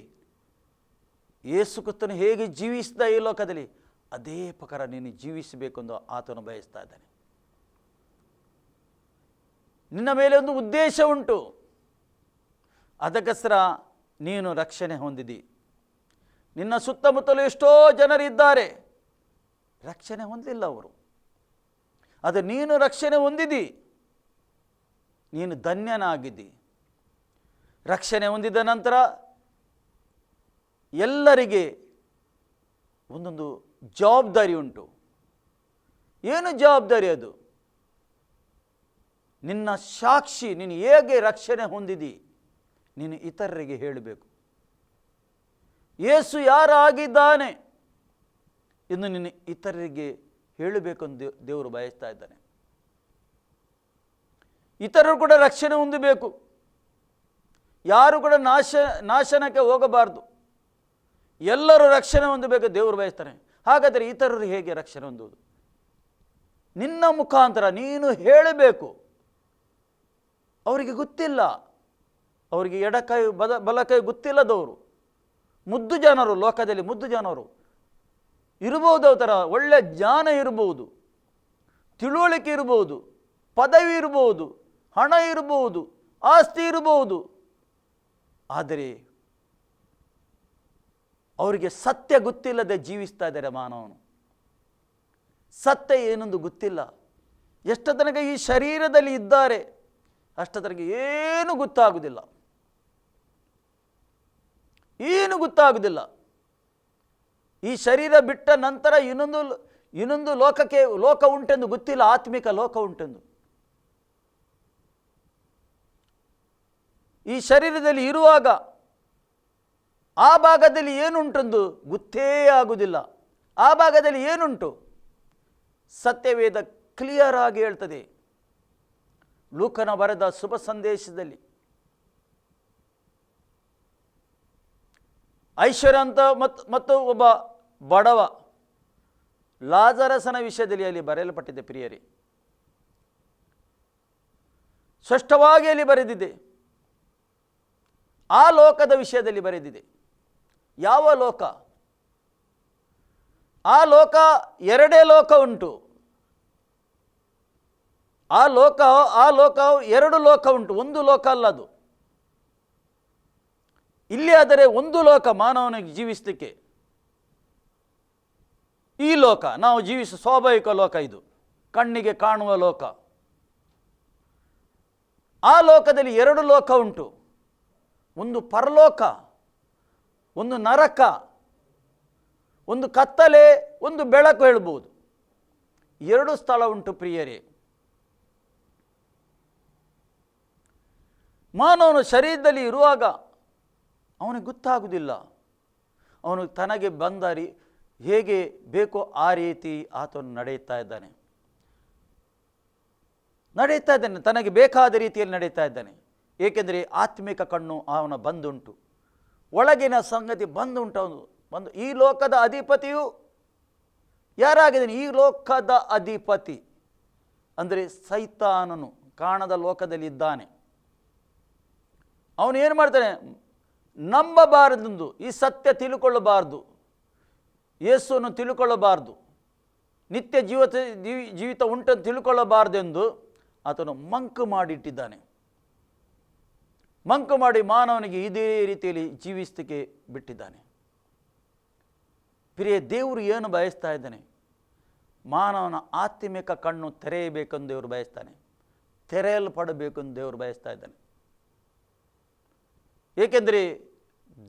ಯೇಸು ಕ್ರಿಸ್ತನು ಹೇಗೆ ಜೀವಿಸಿದ ಈ ಲೋಕದಲ್ಲಿ ಅದೇ ಪ್ರಕಾರ ನೀನು ಜೀವಿಸಬೇಕೆಂದು ಆತನು ಬಯಸ್ತಾ ಇದ್ದಾನೆ. ನಿನ್ನ ಮೇಲೆ ಒಂದು ಉದ್ದೇಶ ಉಂಟು, ಅದಕ್ಕೋಸ್ಕರ ನೀನು ರಕ್ಷಣೆ ಹೊಂದಿದಿ. ನಿನ್ನ ಸುತ್ತಮುತ್ತಲು ಎಷ್ಟೋ ಜನರಿದ್ದಾರೆ, ರಕ್ಷಣೆ ಹೊಂದಿಲ್ಲ ಅವರು. ಅದು ನೀನು ರಕ್ಷಣೆ ಹೊಂದಿದಿ, ನೀನು ಧನ್ಯನಾಗಿದ್ದಿ. ರಕ್ಷಣೆ ಹೊಂದಿದ ನಂತರ ಎಲ್ಲರಿಗೆ ಒಂದೊಂದು ಜವಾಬ್ದಾರಿ ಉಂಟು. ಏನು ಜವಾಬ್ದಾರಿ ಅದು? ನಿನ್ನ ಸಾಕ್ಷಿ, ನೀನು ಹೇಗೆ ರಕ್ಷಣೆ ಹೊಂದಿದಿ ನೀನು ಇತರರಿಗೆ ಹೇಳಬೇಕು. ಯೇಸು ಯಾರಾಗಿದ್ದಾನೆ ಎಂದು ನೀನು ಇತರರಿಗೆ ಹೇಳಬೇಕೆಂದು ದೇವರು ಬಯಸ್ತಾ ಇದ್ದಾನೆ. ಇತರರು ಕೂಡ ರಕ್ಷಣೆ ಹೊಂದಬೇಕು. ಯಾರು ಕೂಡ ನಾಶನಕ್ಕೆ ಹೋಗಬಾರ್ದು. ಎಲ್ಲರೂ ರಕ್ಷಣೆ ಹೊಂದಬೇಕು ದೇವರು ಬಯಸ್ತಾನೆ. ಹಾಗಾದರೆ ಇತರರು ಹೇಗೆ ರಕ್ಷಣೆ ಹೊಂದುವುದು? ನಿನ್ನ ಮುಖಾಂತರ ನೀನು ಹೇಳಬೇಕು. ಅವರಿಗೆ ಗೊತ್ತಿಲ್ಲ, ಅವರಿಗೆ ಎಡಕೈ ಬಲಕೈ ಗೊತ್ತಿಲ್ಲದವರು, ಮುದ್ದು ಜನರು, ಲೋಕದಲ್ಲಿ ಮುದ್ದು ಜನರು ಇರಬಹುದು. ಅವರ ಒಳ್ಳೆ ಜ್ಞಾನ ಇರಬಹುದು, ತಿಳುವಳಿಕೆ ಇರಬಹುದು, ಪದವಿ ಇರಬಹುದು, ಹಣ ಇರಬಹುದು, ಆಸ್ತಿ ಇರಬಹುದು. ಆದರೆ ಅವರಿಗೆ ಸತ್ಯ ಗೊತ್ತಿಲ್ಲದೆ ಜೀವಿಸ್ತಾ ಇದ್ದಾರೆ ಮಾನವನು. ಸತ್ಯ ಏನೊಂದು ಗೊತ್ತಿಲ್ಲ. ಎಷ್ಟು ತನಕ ಈ ಶರೀರದಲ್ಲಿ ಇದ್ದಾರೆ ಅಷ್ಟು ತನಕ ಏನು ಗೊತ್ತಾಗುವುದಿಲ್ಲ, ಏನು ಗೊತ್ತಾಗುವುದಿಲ್ಲ. ಈ ಶರೀರ ಬಿಟ್ಟ ನಂತರ ಇನ್ನೊಂದು ಲೋಕ ಉಂಟೆಂದು ಗೊತ್ತಿಲ್ಲ, ಆತ್ಮಿಕ ಲೋಕ ಉಂಟೆಂದು. ಈ ಶರೀರದಲ್ಲಿ ಇರುವಾಗ ಆ ಭಾಗದಲ್ಲಿ ಏನುಂಟೆಂದು ಗೊತ್ತೇ ಆಗುವುದಿಲ್ಲ. ಆ ಭಾಗದಲ್ಲಿ ಏನುಂಟು ಸತ್ಯವೇದ ಕ್ಲಿಯರ್ ಆಗಿ ಹೇಳ್ತದೆ. ಲೂಕನ ಬರೆದ ಶುಭ ಸಂದೇಶದಲ್ಲಿ ಐಶ್ವರ್ಯ ಅಂತ ಮತ್ತು ಒಬ್ಬ ಬಡವ ಲಾಜರಸನ ವಿಷಯದಲ್ಲಿ ಅಲ್ಲಿ ಬರೆಯಲ್ಪಟ್ಟಿದೆ. ಪ್ರಿಯರೇ, ಸ್ಪಷ್ಟವಾಗಿ ಅಲ್ಲಿ ಬರೆದಿದೆ. ಆ ಲೋಕದ ವಿಷಯದಲ್ಲಿ ಬರೆದಿದೆ. ಯಾವ ಲೋಕ? ಆ ಲೋಕ ಎರಡೇ ಲೋಕ ಉಂಟು. ಆ ಲೋಕ ಎರಡು ಲೋಕ ಉಂಟು, ಒಂದು ಲೋಕ ಅಲ್ಲ ಅದು. ಇಲ್ಲಿ ಆದರೆ ಒಂದು ಲೋಕ ಮಾನವನಿಗೆ ಜೀವಿಸಲಿಕ್ಕೆ. ಈ ಲೋಕ ನಾವು ಜೀವಿಸುವ ಸ್ವಾಭಾವಿಕ ಲೋಕ, ಇದು ಕಣ್ಣಿಗೆ ಕಾಣುವ ಲೋಕ. ಆ ಲೋಕದಲ್ಲಿ ಎರಡು ಲೋಕ ಉಂಟು, ಒಂದು ಪರಲೋಕ, ಒಂದು ನರಕ, ಒಂದು ಕತ್ತಲೆ, ಒಂದು ಬೆಳಕು ಹೇಳ್ಬೋದು. ಎರಡು ಸ್ಥಳ ಉಂಟು ಪ್ರಿಯರೇ. ಮಾನವನು ಶರೀರದಲ್ಲಿ ಇರುವಾಗ ಅವನಿಗೆ ಗೊತ್ತಾಗುವುದಿಲ್ಲ. ಅವನು ತನಗೆ ಬಂದ ಹೇಗೆ ಬೇಕೋ ಆ ರೀತಿ ಆತನು ನಡೆಯುತ್ತಾ ಇದ್ದಾನೆ, ತನಗೆ ಬೇಕಾದ ರೀತಿಯಲ್ಲಿ ನಡೆಯುತ್ತಾ ಇದ್ದಾನೆ. ಏಕೆಂದರೆ ಆತ್ಮಿಕ ಕಣ್ಣು ಅವನ ಬಂದುಂಟು, ಒಳಗಿನ ಸಂಗತಿ ಬಂದುಂಟು. ಅವನು ಈ ಲೋಕದ ಅಧಿಪತಿಯು ಯಾರಾಗಿದ್ದಾನೆ? ಈ ಲೋಕದ ಅಧಿಪತಿ ಅಂದರೆ ಸೈತಾನನು ಕಾಣದ ಲೋಕದಲ್ಲಿ ಇದ್ದಾನೆ. ಅವನು ಏನು ಮಾಡ್ತಾನೆ? ನಂಬಬಾರದೆಂದು, ಈ ಸತ್ಯ ತಿಳ್ಕೊಳ್ಳಬಾರ್ದು, ಯೇಸುವನ್ನು ತಿಳ್ಕೊಳ್ಳಬಾರ್ದು, ನಿತ್ಯ ಜೀವಿತ ಉಂಟನ್ನು ತಿಳ್ಕೊಳ್ಳಬಾರ್ದೆಂದು ಆತನು ಮಂಕು ಮಾಡಿಟ್ಟಿದ್ದಾನೆ. ಮಂಕು ಮಾಡಿ ಮಾನವನಿಗೆ ಇದೇ ರೀತಿಯಲ್ಲಿ ಜೀವಿಸಲಿಕ್ಕೆ ಬಿಟ್ಟಿದ್ದಾನೆ. ಪ್ರಿಯ, ದೇವರು ಏನು ಬಯಸ್ತಾ ಇದ್ದಾನೆ? ಮಾನವನ ಆತ್ಮಿಕ ಕಣ್ಣು ತೆರೆಯಬೇಕೆಂದು ದೇವರು ಬಯಸ್ತಾನೆ, ತೆರೆಯಲ್ಪಡಬೇಕೆಂದು ದೇವರು ಬಯಸ್ತಾ ಇದ್ದಾನೆ. ಏಕೆಂದರೆ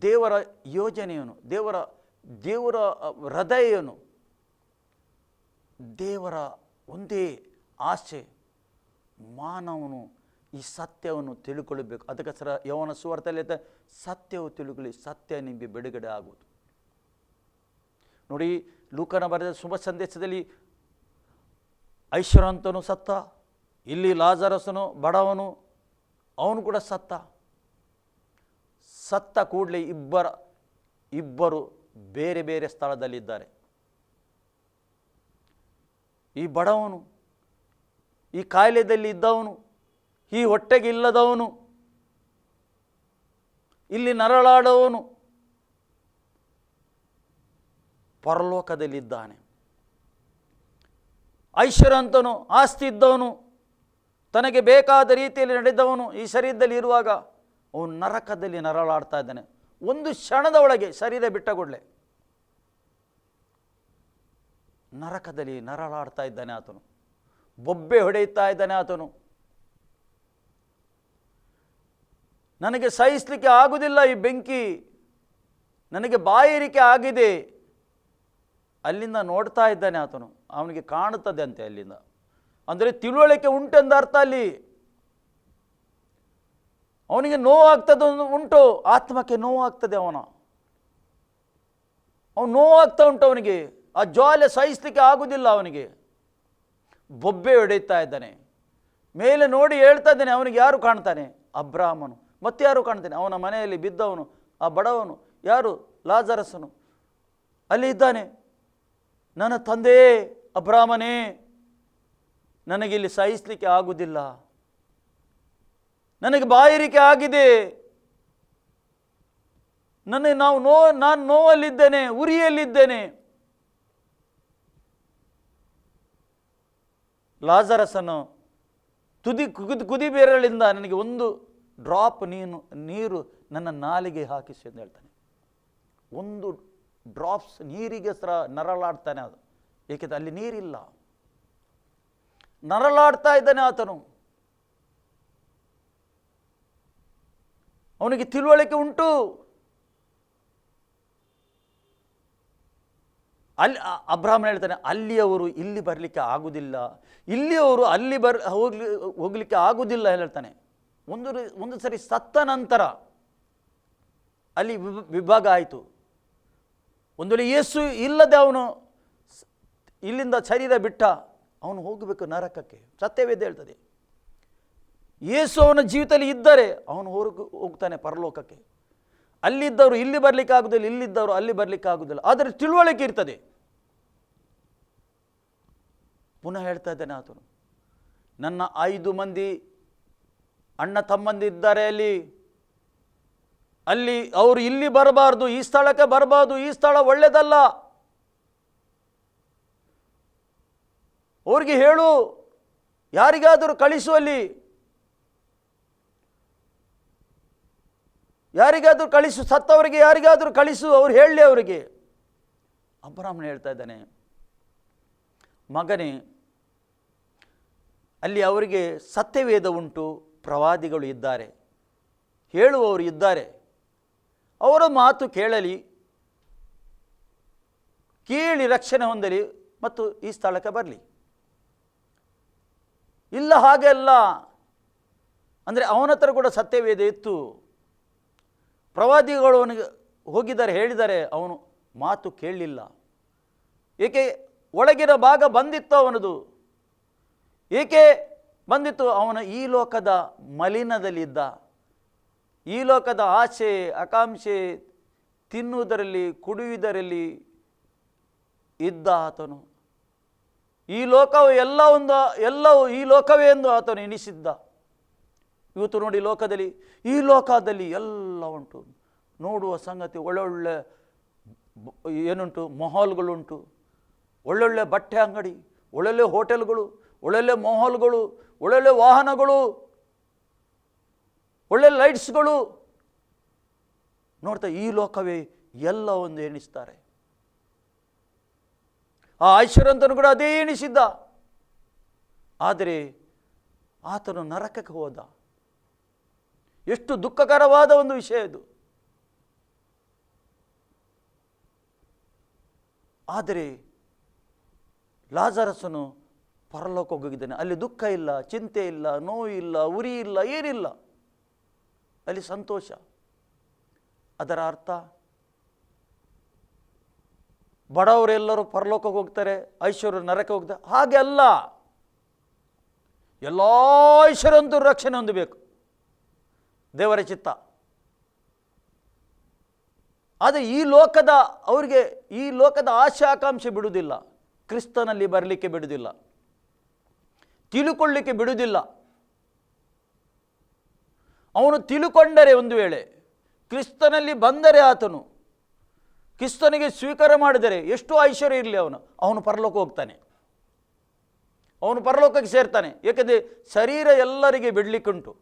ದೇವರ ಯೋಜನೆಯನ್ನು, ದೇವರ ಹೃದಯ ಏನು? ದೇವರ ಒಂದೇ ಆಸೆ ಮಾನವನು ಈ ಸತ್ಯವನ್ನು ತಿಳ್ಕೊಳ್ಳಬೇಕು. ಅದಕ್ಕೋಸ್ಕರ ಯೋಹನ ಸುವಾರ್ತೆಯಲ್ಲಿ ಸತ್ಯವು ತಿಳುಕೊಳ್ಳಿ, ಸತ್ಯ ನಿಮಗೆ ಬಿಡುಗಡೆ ಆಗುವುದು. ನೋಡಿ, ಲೂಕನ ಬರೆದ ಶುಭ ಸಂದೇಶದಲ್ಲಿ ಐಶ್ವರ್ಯವಂತನು ಸತ್ತ, ಇಲ್ಲಿ ಲಾಜರಸನು ಬಡವನು, ಅವನು ಕೂಡ ಸತ್ತ ಕೂಡಲೇ ಇಬ್ಬರು ಬೇರೆ ಬೇರೆ ಸ್ಥಳದಲ್ಲಿದ್ದಾರೆ. ಈ ಬಡವನು, ಈ ಕಾಯಿಲೆಯಲ್ಲಿ ಇದ್ದವನು, ಈ ಹೊಟ್ಟೆಗೆ ಇಲ್ಲದವನು, ಇಲ್ಲಿ ನರಳಾಡವನು ಪರಲೋಕದಲ್ಲಿದ್ದಾನೆ. ಐಶ್ವರ್ಯವಂತನು, ಆಸ್ತಿ ಇದ್ದವನು, ತನಗೆ ಬೇಕಾದ ರೀತಿಯಲ್ಲಿ ನಡೆದವನು ಈ ಶರೀರದಲ್ಲಿ ಇರುವಾಗ ಅವನು ನರಕದಲ್ಲಿ ನರಳಾಡ್ತಾ ಇದ್ದಾನೆ. ಒಂದು ಕ್ಷಣದ ಒಳಗೆ ಶರೀರ ಬಿಟ್ಟ ಕೂಡಲೇ ನರಕದಲ್ಲಿ ನರಳಾಡ್ತಾ ಇದ್ದಾನೆ ಆತನು. ಬೊಬ್ಬೆ ಹೊಡೆಯುತ್ತಾ ಇದ್ದಾನೆ ಆತನು. ನನಗೆ ಸಹಿಸಲಿಕ್ಕೆ ಆಗುವುದಿಲ್ಲ ಈ ಬೆಂಕಿ, ನನಗೆ ಬಾಯಾರಿಕೆ ಆಗಿದೆ. ಅಲ್ಲಿಂದ ನೋಡ್ತಾ ಇದ್ದಾನೆ ಆತನು. ಅವನಿಗೆ ಕಾಣುತ್ತದೆ ಅಂತೆ ಅಲ್ಲಿಂದ. ಅಂದರೆ ತಿಳುವಳಿಕೆ ಉಂಟೆಂದ ಅರ್ಥ. ಅಲ್ಲಿ ಅವನಿಗೆ ನೋವಾಗ್ತದೆ ಉಂಟು, ಆತ್ಮಕ್ಕೆ ನೋವಾಗ್ತದೆ. ಅವನು ನೋವಾಗ್ತಾ ಉಂಟು ಅವನಿಗೆ. ಆ ಜ್ವಾಲೆ ಸಹಿಸಲಿಕ್ಕೆ ಆಗುವುದಿಲ್ಲ ಅವನಿಗೆ. ಬೊಬ್ಬೆ ಹೊಡೆಯುತ್ತಾ ಇದ್ದಾನೆ. ಮೇಲೆ ನೋಡಿ ಹೇಳ್ತಾ ಇದ್ದಾನೆ. ಅವನಿಗೆ ಯಾರು ಕಾಣ್ತಾನೆ? ಅಬ್ರಾಹ್ಮನು. ಮತ್ತೆ ಯಾರು ಕಾಣ್ತಾನೆ? ಅವನ ಮನೆಯಲ್ಲಿ ಬಿದ್ದವನು, ಆ ಬಡವನು ಯಾರು? ಲಾಜರಸನು ಅಲ್ಲಿ ಇದ್ದಾನೆ. ನನ್ನ ತಂದೆ ಅಬ್ರಾಹ್ಮನೇ, ನನಗಿಲ್ಲಿ ಸಹಿಸಲಿಕ್ಕೆ ಆಗುವುದಿಲ್ಲ, ನನಗೆ ಬಾಯಾರಿಕೆ ಆಗಿದೆ, ನಾನು ನೋವಲ್ಲಿದ್ದೇನೆ, ಉರಿಯಲ್ಲಿದ್ದೇನೆ. ಲಾಜರಸನು ಕುದಿ ಬೇರಳಿಂದ ನನಗೆ ಒಂದು ಡ್ರಾಪ್ ನೀರು ನನ್ನ ನಾಲಿಗೆ ಹಾಕಿಸಿ ಅಂತ ಹೇಳ್ತಾನೆ. ಒಂದು ಡ್ರಾಪ್ಸ್ ನೀರಿಗೆ ನರಳಾಡ್ತಾನೆ ಅದು. ಏಕೆಂದರೆ ಅಲ್ಲಿ ನೀರಿಲ್ಲ. ನರಳಾಡ್ತಾ ಇದ್ದಾನೆ ಆತನು. ಅವನಿಗೆ ತಿಳುವಳಿಕೆ ಉಂಟು. ಅಲ್ಲಿ ಅಬ್ರಾಹ್ಮಣ ಹೇಳ್ತಾನೆ, ಅಲ್ಲಿಯವರು ಇಲ್ಲಿ ಬರಲಿಕ್ಕೆ ಆಗುವುದಿಲ್ಲ, ಇಲ್ಲಿಯವರು ಅಲ್ಲಿ ಹೋಗ್ಲಿಕ್ಕೆ ಆಗುವುದಿಲ್ಲ ಹೇಳ್ತಾನೆ. ಒಂದು ಸರಿ ಸತ್ತ ನಂತರ ಅಲ್ಲಿ ವಿಭಾಗ ಆಯಿತು. ಒಂದು ವೇಳೆ ಯೇಸು ಇಲ್ಲದೆ ಅವನು ಇಲ್ಲಿಂದ ಶರೀರ ಬಿಟ್ಟ, ಅವನು ಹೋಗಬೇಕು ನರಕಕ್ಕೆ. ಸತ್ಯವೇದ ಹೇಳ್ತದೆ. ಯೇಸು ಅವನ ಜೀವಿತದಲ್ಲಿ ಇದ್ದರೆ ಅವನು ಹೋಗ್ತಾನೆ ಪರಲೋಕಕ್ಕೆ. ಅಲ್ಲಿದ್ದವರು ಇಲ್ಲಿ ಬರಲಿಕ್ಕೆ ಆಗುವುದಿಲ್ಲ, ಇಲ್ಲಿದ್ದವರು ಅಲ್ಲಿ ಬರಲಿಕ್ಕೆ ಆಗುವುದಿಲ್ಲ. ಆದರೆ ತಿಳುವಳಿಕೆ ಇರ್ತದೆ. ಪುನಃ ಹೇಳ್ತಾ ಇದ್ದಾನೆ ಆತನು, ನನ್ನ 5 ಮಂದಿ ಅಣ್ಣ ತಮ್ಮಂದಿದ್ದಾರೆ ಅಲ್ಲಿ ಅವರು ಇಲ್ಲಿ ಬರಬಾರ್ದು, ಈ ಸ್ಥಳಕ್ಕೆ ಬರಬಾರ್ದು, ಈ ಸ್ಥಳ ಒಳ್ಳೆಯದಲ್ಲ. ಅವ್ರಿಗೆ ಹೇಳು, ಯಾರಿಗಾದರೂ ಕಳಿಸುವಲ್ಲಿ, ಯಾರಿಗಾದರೂ ಕಳಿಸು, ಸತ್ತವರಿಗೆ ಯಾರಿಗಾದರೂ ಕಳಿಸು, ಅವ್ರು ಹೇಳಲಿ ಅವರಿಗೆ. ಅಬ್ರಾಹ್ಮಣ ಹೇಳ್ತಾ ಇದ್ದಾನೆ, ಮಗನೇ, ಅಲ್ಲಿ ಅವರಿಗೆ ಸತ್ಯವೇದ ಉಂಟು, ಪ್ರವಾದಿಗಳು ಇದ್ದಾರೆ, ಹೇಳುವವರು ಇದ್ದಾರೆ. ಅವರ ಮಾತು ಕೇಳಲಿ, ಕೇಳಿ ರಕ್ಷಣೆ ಹೊಂದಲಿ ಮತ್ತು ಈ ಸ್ಥಳಕ್ಕೆ ಬರಲಿ. ಇಲ್ಲ ಹಾಗೆ ಅಲ್ಲ. ಅಂದರೆ ಅವನ ಹತ್ರ ಕೂಡ ಸತ್ಯವೇದ ಇತ್ತು, ಪ್ರವಾದಿಗಳು ಅವನಿಗೆ ಹೋಗಿದ್ದಾರೆ, ಹೇಳಿದ್ದಾರೆ, ಅವನು ಮಾತು ಕೇಳಲಿಲ್ಲ. ಏಕೆ? ಒಳಗಿನ ಭಾಗ ಬಂದಿತ್ತು ಅವನದು. ಏಕೆ ಬಂದಿತ್ತು? ಅವನ ಈ ಲೋಕದ ಮಲಿನದಲ್ಲಿದ್ದ, ಈ ಲೋಕದ ಆಸೆ ಆಕಾಂಕ್ಷೆ, ತಿನ್ನುವುದರಲ್ಲಿ ಕುಡಿಯುವುದರಲ್ಲಿ ಇದ್ದ ಆತನು. ಈ ಲೋಕವು ಎಲ್ಲವೂ ಈ ಲೋಕವೇ ಎಂದು ಆತನು ಎಣಿಸಿದ್ದ. ಇವತ್ತು ನೋಡಿ, ಈ ಲೋಕದಲ್ಲಿ ಎಲ್ಲ ಉಂಟು, ನೋಡುವ ಸಂಗತಿ. ಒಳ್ಳೊಳ್ಳೆ ಏನುಂಟು, ಮಾಲ್ಗಳುಂಟು, ಒಳ್ಳೊಳ್ಳೆ ಬಟ್ಟೆ ಅಂಗಡಿ, ಒಳ್ಳೊಳ್ಳೆ ಹೋಟೆಲ್ಗಳು, ಒಳ್ಳೊಳ್ಳೆ ಮಾಲ್ಗಳು, ಒಳ್ಳೊಳ್ಳೆ ವಾಹನಗಳು, ಒಳ್ಳೆ ಲೈಟ್ಸ್ಗಳು. ನೋಡ್ತಾ ಈ ಲೋಕವೇ ಎಲ್ಲ ಒಂದು ಎಣಿಸ್ತಾರೆ. ಆ ಐಶ್ವರ್ಯವಂತನು ಕೂಡ ಅದೇ ಎಣಿಸಿದ್ದ. ಆದರೆ ಆತನು ನರಕಕ್ಕೆ ಹೋದ. ಎಷ್ಟು ದುಃಖಕರವಾದ ಒಂದು ವಿಷಯ ಇದು. ಆದರೆ ಲಾಜರಸನು ಪರಲೋಕಕ್ಕೆ ಹೋಗಿದ್ದಾನೆ. ಅಲ್ಲಿ ದುಃಖ ಇಲ್ಲ, ಚಿಂತೆ ಇಲ್ಲ, ನೋವು ಇಲ್ಲ, ಉರಿ ಇಲ್ಲ, ಏನಿಲ್ಲ. ಅಲ್ಲಿ ಸಂತೋಷ. ಅದರ ಅರ್ಥ ಬಡವರೆಲ್ಲರೂ ಪರಲೋಕಕ್ಕೆ ಹೋಗ್ತಾರೆ, ಐಶ್ವರ್ಯ ನರಕ ಹೋಗ್ತಾರೆ, ಹಾಗೆ ಅಲ್ಲ. ಎಲ್ಲ ಐಶ್ವರ್ಯಂತೂ ರಕ್ಷಣೆ ಹೊಂದಬೇಕು, ದೇವರ ಚಿತ್ತ. ಆದರೆ ಅವರಿಗೆ ಈ ಲೋಕದ ಆಶೆ ಆಕಾಂಕ್ಷೆ ಬಿಡುವುದಿಲ್ಲ, ಕ್ರಿಸ್ತನಲ್ಲಿ ಬರಲಿಕ್ಕೆ ಬಿಡುವುದಿಲ್ಲ, ತಿಳುಕೊಳ್ಳಿಕ್ಕೆ ಬಿಡುವುದಿಲ್ಲ. ಅವನು ತಿಳುಕೊಂಡರೆ, ಒಂದು ವೇಳೆ ಕ್ರಿಸ್ತನಲ್ಲಿ ಬಂದರೆ, ಆತನು ಕ್ರಿಸ್ತನಿಗೆ ಸ್ವೀಕಾರ ಮಾಡಿದರೆ, ಎಷ್ಟು ಐಶ್ವರ್ಯ ಇರಲಿ ಅವನು ಪರಲೋಕ ಹೋಗ್ತಾನೆ, ಅವನು ಪರಲೋಕಕ್ಕೆ ಸೇರ್ತಾನೆ. ಏಕೆಂದರೆ ಶರೀರ ಎಲ್ಲರಿಗೆ ಬಿಡಲಿಕ್ಕುಂಟು,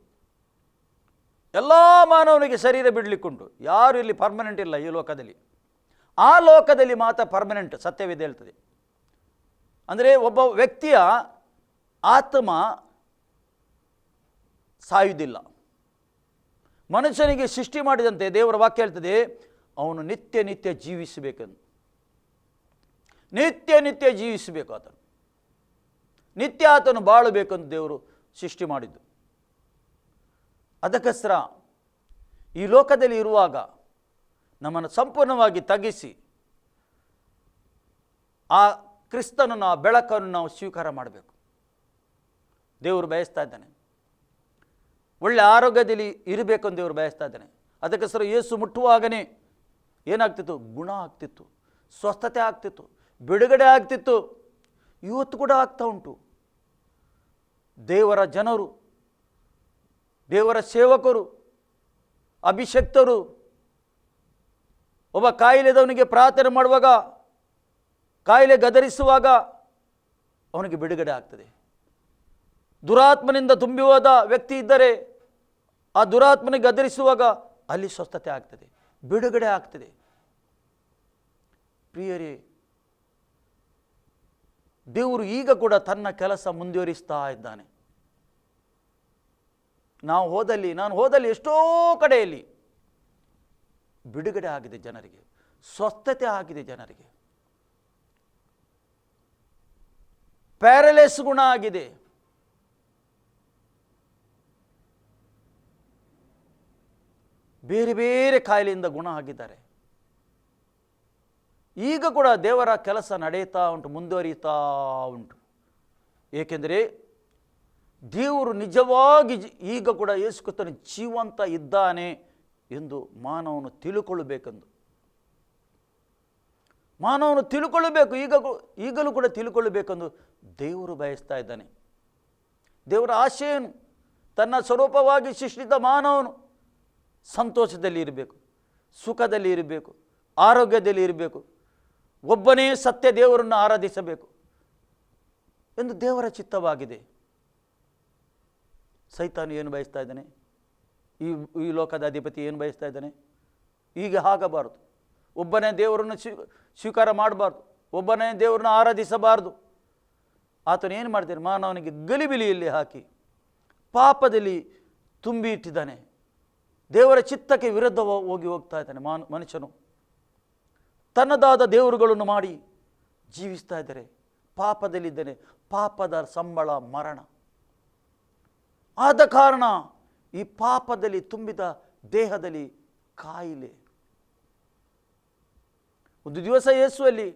ಎಲ್ಲ ಮಾನವನಿಗೆ ಶರೀರ ಬಿಡಲಿಕ್ಕುಂಟು. ಯಾರು ಇಲ್ಲಿ ಪರ್ಮನೆಂಟ್ ಇಲ್ಲ ಈ ಲೋಕದಲ್ಲಿ. ಆ ಲೋಕದಲ್ಲಿ ಮಾತ್ರ ಪರ್ಮನೆಂಟ್, ಸತ್ಯವೇದ ಹೇಳ್ತದೆ. ಅಂದರೆ ಒಬ್ಬ ವ್ಯಕ್ತಿಯ ಆತ್ಮ ಸಾಯುವುದಿಲ್ಲ. ಮನುಷ್ಯನಿಗೆ ಸೃಷ್ಟಿ ಮಾಡಿದಂತೆ ದೇವರ ವಾಕ್ಯ ಹೇಳ್ತದೆ, ಅವನು ನಿತ್ಯ ನಿತ್ಯ ಜೀವಿಸಬೇಕೆಂದು. ನಿತ್ಯ ನಿತ್ಯ ಜೀವಿಸಬೇಕು, ಆತನು ನಿತ್ಯ ಆತನು ಬಾಳಬೇಕೆಂದು ದೇವರು ಸೃಷ್ಟಿ ಮಾಡಿದ್ದು. ಅದಕ್ಕೋಸ್ಕರ ಈ ಲೋಕದಲ್ಲಿ ಇರುವಾಗ ನಮ್ಮನ್ನು ಸಂಪೂರ್ಣವಾಗಿ ತಗ್ಗಿಸಿ ಆ ಕ್ರಿಸ್ತನನ್ನು, ಆ ಬೆಳಕನ್ನು ನಾವು ಸ್ವೀಕಾರ ಮಾಡಬೇಕು. ದೇವರು ಬಯಸ್ತಾ ಇದ್ದಾನೆ. ಒಳ್ಳೆ ಆರೋಗ್ಯದಲ್ಲಿ ಇರಬೇಕೆಂದು ದೇವರು ಬಯಸ್ತಾ ಇದ್ದಾನೆ. ಅದಕ್ಕೋಸ್ಕರ ಯೇಸು ಮುಟ್ಟುವಾಗನೇ ಏನಾಗ್ತಿತ್ತು? ಗುಣ ಆಗ್ತಿತ್ತು, ಸ್ವಸ್ಥತೆ ಆಗ್ತಿತ್ತು, ಬಿಡುಗಡೆ ಆಗ್ತಿತ್ತು. ಇವತ್ತು ಕೂಡ ಆಗ್ತಾ ಉಂಟು. ದೇವರ ಜನರು, ದೇವರ ಸೇವಕರು, ಅಭಿಷಕ್ತರು ಒಬ್ಬ ಕಾಯಿಲೆದವನಿಗೆ ಪ್ರಾರ್ಥನೆ ಮಾಡುವಾಗ, ಕಾಯಿಲೆ ಗದರಿಸುವಾಗ ಅವನಿಗೆ ಬಿಡುಗಡೆ ಆಗ್ತದೆ. ದುರಾತ್ಮನಿಂದ ತುಂಬಿ ಹೋದ ವ್ಯಕ್ತಿ ಇದ್ದರೆ ಆ ದುರಾತ್ಮನಿಗೆ ಗದರಿಸುವಾಗ ಅಲ್ಲಿ ಸ್ವಸ್ಥತೆ ಆಗ್ತದೆ, ಬಿಡುಗಡೆ ಆಗ್ತದೆ. ಪ್ರಿಯರೇ, ದೇವರು ಈಗ ಕೂಡ ತನ್ನ ಕೆಲಸ ಮುಂದುವರಿಸ್ತಾ ಇದ್ದಾನೆ. ನಾನು ಹೋದಲ್ಲಿ ಎಷ್ಟೋ ಕಡೆಯಲ್ಲಿ ಬಿಡುಗಡೆ ಆಗಿದೆ ಜನರಿಗೆ, ಸ್ವಸ್ಥತೆ ಆಗಿದೆ ಜನರಿಗೆ, ಪ್ಯಾರಲೈಸ್ ಗುಣ ಆಗಿದೆ. ಬೇರೆ ಬೇರೆ ಕಾಯಿಲೆಯಿಂದ ಗುಣ ಆಗಿದ್ದಾರೆ. ಈಗ ಕೂಡ ದೇವರ ಕೆಲಸ ನಡೆಯುತ್ತಾ ಉಂಟು, ಮುಂದುವರಿಯುತ್ತಾ ಉಂಟು. ಏಕೆಂದರೆ ದೇವರು ನಿಜವಾಗಿ ಈಗ ಕೂಡ ಯೇಸು ಕ್ರಿಸ್ತನು ಜೀವಂತ ಇದ್ದಾನೆ ಎಂದು ಮಾನವನು ತಿಳುಕೊಳ್ಳಬೇಕೆಂದು, ಮಾನವನು ತಿಳುಕೊಳ್ಳಬೇಕು. ಈಗಲೂ ಕೂಡ ತಿಳುಕೊಳ್ಳಬೇಕೆಂದು ದೇವರು ಬಯಸ್ತಾ ಇದ್ದಾನೆ. ದೇವರ ಆಶೆಯೇನು? ತನ್ನ ಸ್ವರೂಪವಾಗಿ ಸೃಷ್ಟಿಸಿದ ಮಾನವನು ಸಂತೋಷದಲ್ಲಿ ಇರಬೇಕು, ಸುಖದಲ್ಲಿ ಇರಬೇಕು, ಆರೋಗ್ಯದಲ್ಲಿ ಇರಬೇಕು, ಒಬ್ಬನೇ ಸತ್ಯ ದೇವರನ್ನು ಆರಾಧಿಸಬೇಕು ಎಂದು ದೇವರ ಚಿತ್ತವಾಗಿದೆ. ಸೈತಾನು ಏನು ಬಯಸ್ತಾ ಇದ್ದಾನೆ? ಈ ಲೋಕದ ಅಧಿಪತಿ ಏನು ಬಯಸ್ತಾ ಇದ್ದಾನೆ? ಈಗ ಆಗಬಾರದು. ಒಬ್ಬನೇ ದೇವರನ್ನು ಸ್ವೀಕಾರ ಮಾಡಬಾರ್ದು, ಒಬ್ಬನೇ ದೇವರನ್ನು ಆರಾಧಿಸಬಾರ್ದು. ಆತನು ಏನು ಮಾಡ್ತಾನೆ? ಮಾನವನಿಗೆ ಗಲಿಬಿಲಿಯಲ್ಲಿ ಹಾಕಿ ಪಾಪದಲ್ಲಿ ತುಂಬಿ ಇಟ್ಟಿದ್ದಾನೆ. ದೇವರ ಚಿತ್ತಕ್ಕೆ ವಿರುದ್ಧ ಹೋಗ್ತಾ ಇದ್ದಾನೆ. ಮನುಷ್ಯನು ತನ್ನದಾದ ದೇವರುಗಳನ್ನು ಮಾಡಿ ಜೀವಿಸ್ತಾ ಇದ್ದಾರೆ, ಪಾಪದಲ್ಲಿದ್ದಾನೆ. ಪಾಪದ ಸಂಬಳ ಮರಣ. ಆದ ಕಾರಣ ಈ ಪಾಪದಲ್ಲಿ ತುಂಬಿದ ದೇಹದಲ್ಲಿ ಕಾಯಿಲೆ. ಒಂದು ದಿವಸ ಯೇಸುವಲ್ಲಿ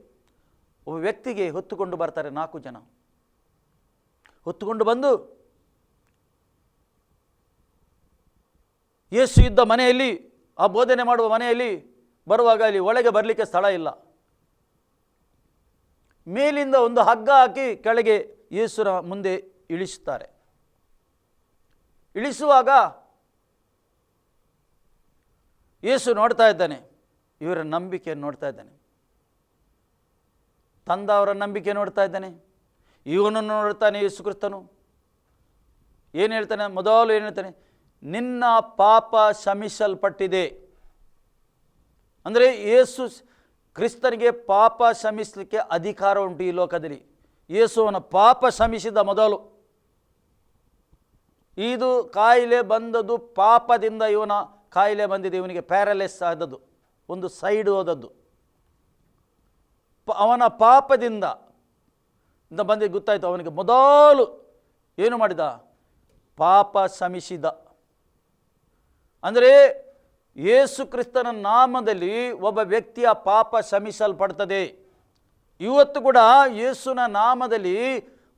ಒಬ್ಬ ವ್ಯಕ್ತಿಗೆ ಹೊತ್ತುಕೊಂಡು ಬರ್ತಾರೆ. 4 ಜನ ಹೊತ್ತುಕೊಂಡು ಬಂದು ಯೇಸು ಇದ್ದ ಮನೆಯಲ್ಲಿ, ಆ ಬೋಧನೆ ಮಾಡುವ ಮನೆಯಲ್ಲಿ ಬರುವಾಗ ಅಲ್ಲಿ ಒಳಗೆ ಬರಲಿಕ್ಕೆ ಸ್ಥಳ ಇಲ್ಲ. ಮೇಲಿಂದ ಒಂದು ಹಗ್ಗ ಹಾಕಿ ಕೆಳಗೆ ಯೇಸುರ ಮುಂದೆ ಇಳಿಸುತ್ತಾರೆ. ಇಳಿಸುವಾಗ ಯೇಸು ನೋಡ್ತಾ ಇದ್ದಾನೆ, ಇವರ ನಂಬಿಕೆಯನ್ನು ನೋಡ್ತಾ ಇದ್ದಾನೆ, ತಂದವರ ನಂಬಿಕೆ ನೋಡ್ತಾ ಇದ್ದಾನೆ, ಇವನನ್ನು ನೋಡ್ತಾನೆ. ಯೇಸು ಕ್ರಿಸ್ತನು ಏನು ಹೇಳ್ತಾನೆ? ಮೊದಲು ಏನು ಹೇಳ್ತಾನೆ? ನಿನ್ನ ಪಾಪ ಕ್ಷಮಿಸಲ್ಪಟ್ಟಿದೆ. ಅಂದರೆ ಕ್ರಿಸ್ತನಿಗೆ ಪಾಪ ಕ್ಷಮಿಸಲಿಕ್ಕೆ ಅಧಿಕಾರ ಉಂಟು ಈ ಲೋಕದಲ್ಲಿ. ಯೇಸುವನ ಪಾಪ ಕ್ಷಮಿಸಿದ ಮೊದಲು. ಇದು ಕಾಯಿಲೆ ಬಂದದ್ದು ಪಾಪದಿಂದ. ಇವನ ಕಾಯಿಲೆ ಬಂದಿದೆ, ಇವನಿಗೆ ಪ್ಯಾರಲೈಸ್ ಆದದ್ದು, ಒಂದು ಸೈಡ್ ಹೋದದ್ದು ಅವನ ಪಾಪದಿಂದ ಬಂದಿದ್ದು ಗೊತ್ತಾಯಿತು. ಅವನಿಗೆ ಮೊದಲು ಏನು ಮಾಡಿದ? ಪಾಪ ಕ್ಷಮಿಸಿದ. ಅಂದರೆ ಯೇಸು ಕ್ರಿಸ್ತನ ನಾಮದಲ್ಲಿ ಒಬ್ಬ ವ್ಯಕ್ತಿಯ ಪಾಪ ಕ್ಷಮಿಸಲ್ಪಡ್ತದೆ. ಇವತ್ತು ಕೂಡ ಯೇಸುನ ನಾಮದಲ್ಲಿ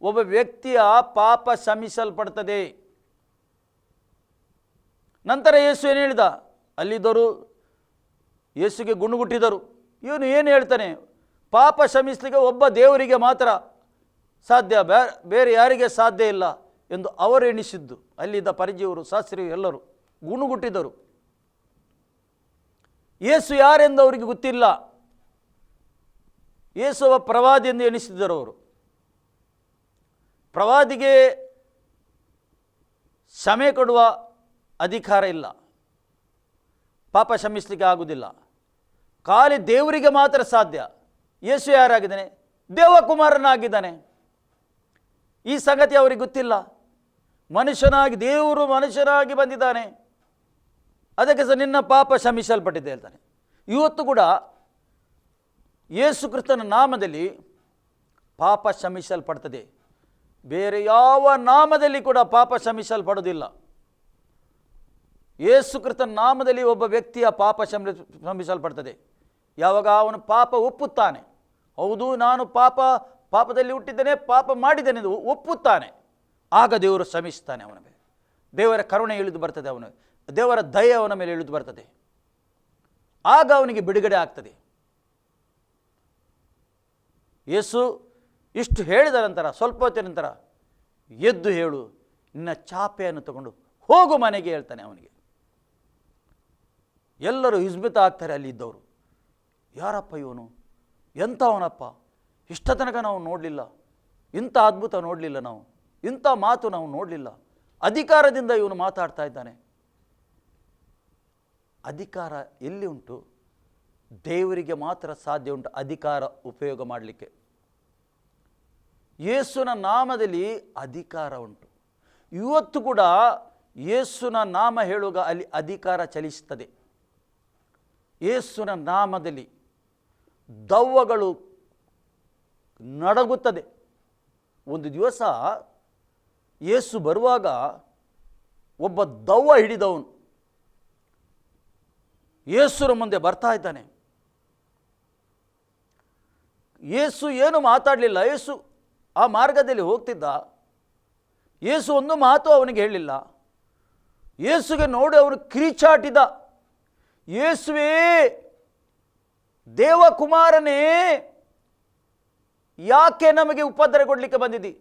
ಒಬ್ಬ ವ್ಯಕ್ತಿಯ ಪಾಪ ಕ್ಷಮಿಸಲ್ಪಡ್ತದೆ. ನಂತರ ಯೇಸು ಏನು ಹೇಳಿದ? ಅಲ್ಲಿದ್ದರು ಯೇಸುಗೆ ಗುಣಗುಟ್ಟಿದರು. ಇವನು ಏನು ಹೇಳ್ತಾನೆ? ಪಾಪ ಕ್ಷಮಿಸಲಿಕ್ಕೆ ಒಬ್ಬ ದೇವರಿಗೆ ಮಾತ್ರ ಸಾಧ್ಯ, ಬೇರೆ ಯಾರಿಗೆ ಸಾಧ್ಯ ಇಲ್ಲ ಎಂದು ಅವರು ಎಣಿಸಿದ್ದು. ಅಲ್ಲಿದ್ದ ಪರಿಚಯವರು, ಶಾಸ್ತ್ರಿಯರು ಎಲ್ಲರೂ ಗುಣಗುಟ್ಟಿದರು. ಯೇಸು ಯಾರೆಂದು ಅವರಿಗೆ ಗೊತ್ತಿಲ್ಲ. ಯೇಸುವ ಪ್ರವಾದಿ ಎಂದು ಎಣಿಸಿದ್ದರು ಅವರು. ಪ್ರವಾದಿಗೆ ಕ್ಷಮೆ ಕೊಡುವ ಅಧಿಕಾರ ಇಲ್ಲ, ಪಾಪ ಕ್ಷಮಿಸಲಿಕ್ಕೆ ಆಗುವುದಿಲ್ಲ. ಖಾಲಿ ದೇವರಿಗೆ ಮಾತ್ರ ಸಾಧ್ಯ. ಯೇಸು ಯಾರಾಗಿದ್ದಾನೆ? ದೇವಕುಮಾರನಾಗಿದ್ದಾನೆ. ಈ ಸಂಗತಿ ಅವರಿಗೆ ಗೊತ್ತಿಲ್ಲ. ಮನುಷ್ಯನಾಗಿ, ದೇವರು ಮನುಷ್ಯನಾಗಿ ಬಂದಿದ್ದಾನೆ, ಅದಕ್ಕೆ ಸಹ ನಿನ್ನ ಪಾಪ ಕ್ಷಮಿಸಲ್ಪಟ್ಟಿದೆ ಹೇಳ್ತಾನೆ. ಇವತ್ತು ಕೂಡ ಯೇಸು ಕ್ರಿಸ್ತನ ನಾಮದಲ್ಲಿ ಪಾಪ ಕ್ಷಮಿಸಲ್ಪಡ್ತದೆ. ಬೇರೆ ಯಾವ ನಾಮದಲ್ಲಿ ಕೂಡ ಪಾಪ ಕ್ಷಮಿಸಲ್ಪಡುವುದಿಲ್ಲ. ಯೇಸು ಕ್ರಿಸ್ತನ ನಾಮದಲ್ಲಿ ಒಬ್ಬ ವ್ಯಕ್ತಿಯ ಪಾಪ ಕ್ಷಮಿಸಲ್ಪಡ್ತದೆ ಯಾವಾಗ ಅವನು ಪಾಪ ಒಪ್ಪುತ್ತಾನೆ. ಹೌದು, ನಾನು ಪಾಪದಲ್ಲಿ ಹುಟ್ಟಿದ್ದೇನೆ, ಪಾಪ ಮಾಡಿದ್ದೇನೆ ಎಂದು ಒಪ್ಪುತ್ತಾನೆ. ಆಗ ದೇವರು ಕ್ಷಮಿಸ್ತಾನೆ. ಅವನ ಮೇಲೆ ದೇವರ ಕರುಣೆ ಇಳಿದು ಬರ್ತದೆ, ಅವನು ದೇವರ ದಯೆ ಅವನ ಮೇಲೆ ಇಳಿದು ಬರ್ತದೆ. ಆಗ ಅವನಿಗೆ ಬಿಡುಗಡೆ ಆಗ್ತದೆ. ಯೇಸು ಇಷ್ಟು ಹೇಳಿದ ನಂತರ ಸ್ವಲ್ಪ ಹೊತ್ತಿನ ನಂತರ ಎದ್ದು ಹೇಳು, ನಿನ್ನ ಚಾಪೆಯನ್ನು ತಗೊಂಡು ಹೋಗು ಮನೆಗೆ ಹೇಳ್ತಾನೆ ಅವನಿಗೆ. ಎಲ್ಲರೂ ವಿಸ್ಮಿತ ಆಗ್ತಾರೆ ಅಲ್ಲಿ ಇದ್ದವರು. ಯಾರಪ್ಪ ಇವನು? ಎಂಥವನಪ್ಪ? ಇಷ್ಟ ತನಕ ನಾವು ನೋಡಲಿಲ್ಲ, ಇಂಥ ಅದ್ಭುತ ನೋಡಲಿಲ್ಲ, ನಾವು ಇಂಥ ಮಾತು ನಾವು ನೋಡಲಿಲ್ಲ. ಅಧಿಕಾರದಿಂದ ಇವನು ಮಾತಾಡ್ತಾ ಇದ್ದಾನೆ. ಅಧಿಕಾರ ಎಲ್ಲಿ ಉಂಟು? ದೇವರಿಗೆ ಮಾತ್ರ ಸಾಧ್ಯ ಉಂಟು ಅಧಿಕಾರ ಉಪಯೋಗ ಮಾಡಲಿಕ್ಕೆ. ಯೇಸುನ ನಾಮದಲ್ಲಿ ಅಧಿಕಾರ ಉಂಟು. ಇವತ್ತು ಕೂಡ ಯೇಸುನ ನಾಮ ಹೇಳುವಾಗ ಅಲ್ಲಿ ಅಧಿಕಾರ ಚಲಿಸುತ್ತದೆ. ಯೇಸುನ ನಾಮದಲ್ಲಿ ದವ್ವಗಳು ನಡಗುತ್ತದೆ. ಒಂದು ದಿವಸ ಯೇಸು ಬರುವಾಗ ಒಬ್ಬ ದವ್ವ ಹಿಡಿದವನು ಯೇಸುರ ಮುಂದೆ ಬರ್ತಾ ಇದ್ದಾನೆ. ಯೇಸು ಏನು ಮಾತಾಡಲಿಲ್ಲ. ಯೇಸು ಆ ಮಾರ್ಗದಲ್ಲಿ ಹೋಗ್ತಿದ್ದ. ಯೇಸು ಒಂದು ಮಾತು ಅವನಿಗೆ ಹೇಳಲಿಲ್ಲ. ಯೇಸುಗೆ ನೋಡಿ ಅವನು ಕಿರಿಚಾಟಿದ, ಯೇಸುವೇ, ದೇವಕುಮಾರನೇ, ಯಾಕೆ ನಮಗೆ ಉಪದ್ರ ಕೊಡಲಿಕ್ಕೆ ಬಂದಿದ್ದಿ?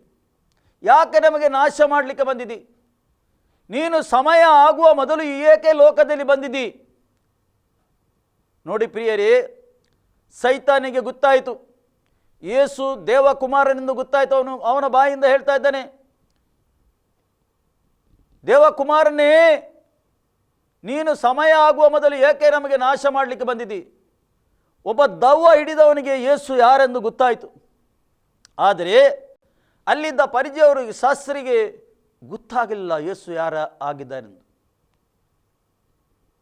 ಯಾಕೆ ನಮಗೆ ನಾಶ ಮಾಡಲಿಕ್ಕೆ ಬಂದಿದ್ದಿ? ನೀನು ಸಮಯ ಆಗುವ ಮೊದಲು ಏಕೆ ಲೋಕದಲ್ಲಿ ಬಂದಿದ್ದಿ? ನೋಡಿ ಪ್ರಿಯರೇ, ಸೈತಾನಿಗೆ ಗೊತ್ತಾಯಿತು ಯೇಸು ದೇವಕುಮಾರನೆಂದು ಗೊತ್ತಾಯಿತು. ಅವನ ಬಾಯಿಂದ ಹೇಳ್ತಾ ಇದ್ದಾನೆ, ದೇವಕುಮಾರನೇ, ನೀನು ಸಮಯ ಆಗುವ ಮೊದಲು ಏಕೆ ನಮಗೆ ನಾಶ ಮಾಡಲಿಕ್ಕೆ ಬಂದಿದ್ದಿ? ಒಬ್ಬ ದವ್ವ ಹಿಡಿದವನಿಗೆ ಯೇಸು ಯಾರೆಂದು ಗೊತ್ತಾಯಿತು. ಆದರೆ ಅಲ್ಲಿದ್ದ ಪರಿಚಯವರಿಗೆ, ಶಾಸ್ತ್ರಿಗೆ ಗೊತ್ತಾಗಲಿಲ್ಲ ಯೇಸು ಯಾರ ಆಗಿದ್ದಾನೆಂದು.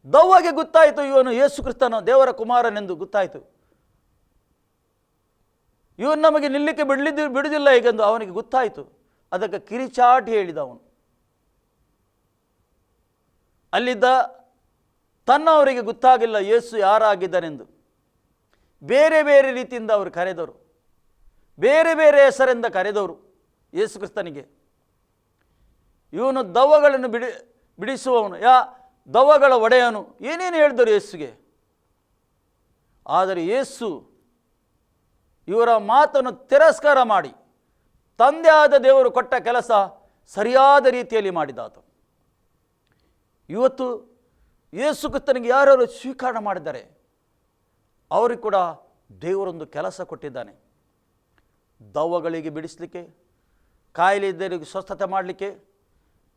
ದವ್ವಗೆ ಗೊತ್ತಾಯಿತು ಇವನು ಯೇಸು ಕ್ರಿಸ್ತನ ದೇವರ ಕುಮಾರನೆಂದು ಗೊತ್ತಾಯಿತು. ಇವನು ನಮಗೆ ನಿಲ್ಲಿಕ್ಕೆ ಬಿಡುವುದಿಲ್ಲ ಹೀಗೆಂದು ಅವನಿಗೆ ಗೊತ್ತಾಯಿತು. ಅದಕ್ಕೆ ಕಿರಿಚಾಟಿ ಹೇಳಿದ ಅವನು. ಅಲ್ಲಿದ್ದ ತನ್ನವರಿಗೆ ಗೊತ್ತಾಗಿಲ್ಲ ಯೇಸು ಯಾರಾಗಿದ್ದಾನೆಂದು. ಬೇರೆ ಬೇರೆ ರೀತಿಯಿಂದ ಅವರು ಕರೆದವರು, ಬೇರೆ ಬೇರೆ ಹೆಸರಿಂದ ಕರೆದವರು ಯೇಸು ಕ್ರಿಸ್ತನಿಗೆ. ಇವನು ದವ್ವಗಳನ್ನು ಬಿಡಿಸುವವನು, ದವ್ವಗಳ ಒಡೆಯನು, ಏನೇನು ಹೇಳಿದರು ಯೇಸುಗೆ. ಆದರೆ ಯೇಸು ಇವರ ಮಾತನ್ನು ತಿರಸ್ಕಾರ ಮಾಡಿ ತಂದೆ ಆದ ದೇವರು ಕೊಟ್ಟ ಕೆಲಸ ಸರಿಯಾದ ರೀತಿಯಲ್ಲಿ ಮಾಡಿದಾತ. ಇವತ್ತು ಯೇಸು ಕ್ರಿಸ್ತನಿಗೆ ಯಾರು ಸ್ವೀಕಾರ ಮಾಡಿದ್ದಾರೆ ಅವರಿಗೆ ಕೂಡ ದೇವರೊಂದು ಕೆಲಸ ಕೊಟ್ಟಿದ್ದಾನೆ. ದವ್ವಗಳಿಗೆ ಬಿಡಿಸಲಿಕ್ಕೆ, ಕಾಯಿಲೆ ಇದ್ದವರಿಗೆ ಸ್ವಸ್ಥತೆ ಮಾಡಲಿಕ್ಕೆ,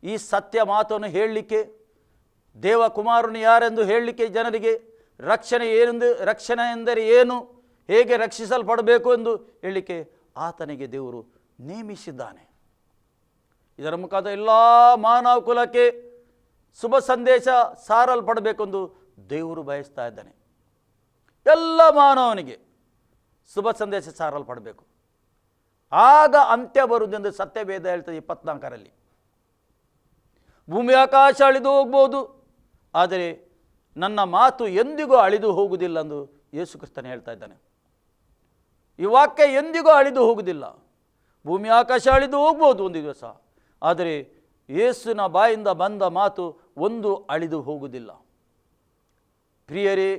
ಈ ಸತ್ಯ ಮಾತನ್ನು ಹೇಳಲಿಕ್ಕೆ, ದೇವಕುಮಾರನು ಯಾರೆಂದು ಹೇಳಲಿಕ್ಕೆ, ಜನರಿಗೆ ರಕ್ಷಣೆ ಏನೆಂದು, ರಕ್ಷಣೆ ಎಂದರೆ ಏನು, ಹೇಗೆ ರಕ್ಷಿಸಲ್ಪಡಬೇಕು ಎಂದು ಹೇಳಲಿಕ್ಕೆ ಆತನಿಗೆ ದೇವರು ನೇಮಿಸಿದ್ದಾನೆ. ಇದರ ಮುಖಾಂತರ ಎಲ್ಲ ಮಾನವ ಕುಲಕ್ಕೆ ಶುಭ ಸಂದೇಶ ಸಾರಲ್ಪಡಬೇಕೆಂದು ದೇವರು ಬಯಸ್ತಾ ಇದ್ದಾನೆ. ಎಲ್ಲ ಮಾನವನಿಗೆ ಶುಭ ಸಂದೇಶ ಸಾರಲ್ಪಡಬೇಕು. ಆಗ ಅಂತ್ಯ ಬರುವುದೆಂದು ಸತ್ಯವೇದ ಹೇಳ್ತದೆ 24ರಲ್ಲಿ. ಭೂಮಿ ಆಕಾಶ ಅಳಿದು ಹೋಗ್ಬೋದು, ಆದರೆ ನನ್ನ ಮಾತು ಎಂದಿಗೂ ಅಳಿದು ಹೋಗುವುದಿಲ್ಲ ಎಂದು ಯೇಸು ಕ್ರಿಸ್ತನು ಹೇಳ್ತಾ ಇದ್ದಾನೆ. ಈ ವಾಕ್ಯ ಎಂದಿಗೂ ಅಳಿದು ಹೋಗುವುದಿಲ್ಲ. ಭೂಮಿ ಆಕಾಶ ಅಳಿದು ಹೋಗ್ಬೋದು ಒಂದು ದಿವಸ, ಆದರೆ ಯೇಸುವಿನ ಬಾಯಿಂದ ಬಂದ ಮಾತು ಒಂದು ಅಳಿದು ಹೋಗುವುದಿಲ್ಲ. ಪ್ರಿಯರೇ,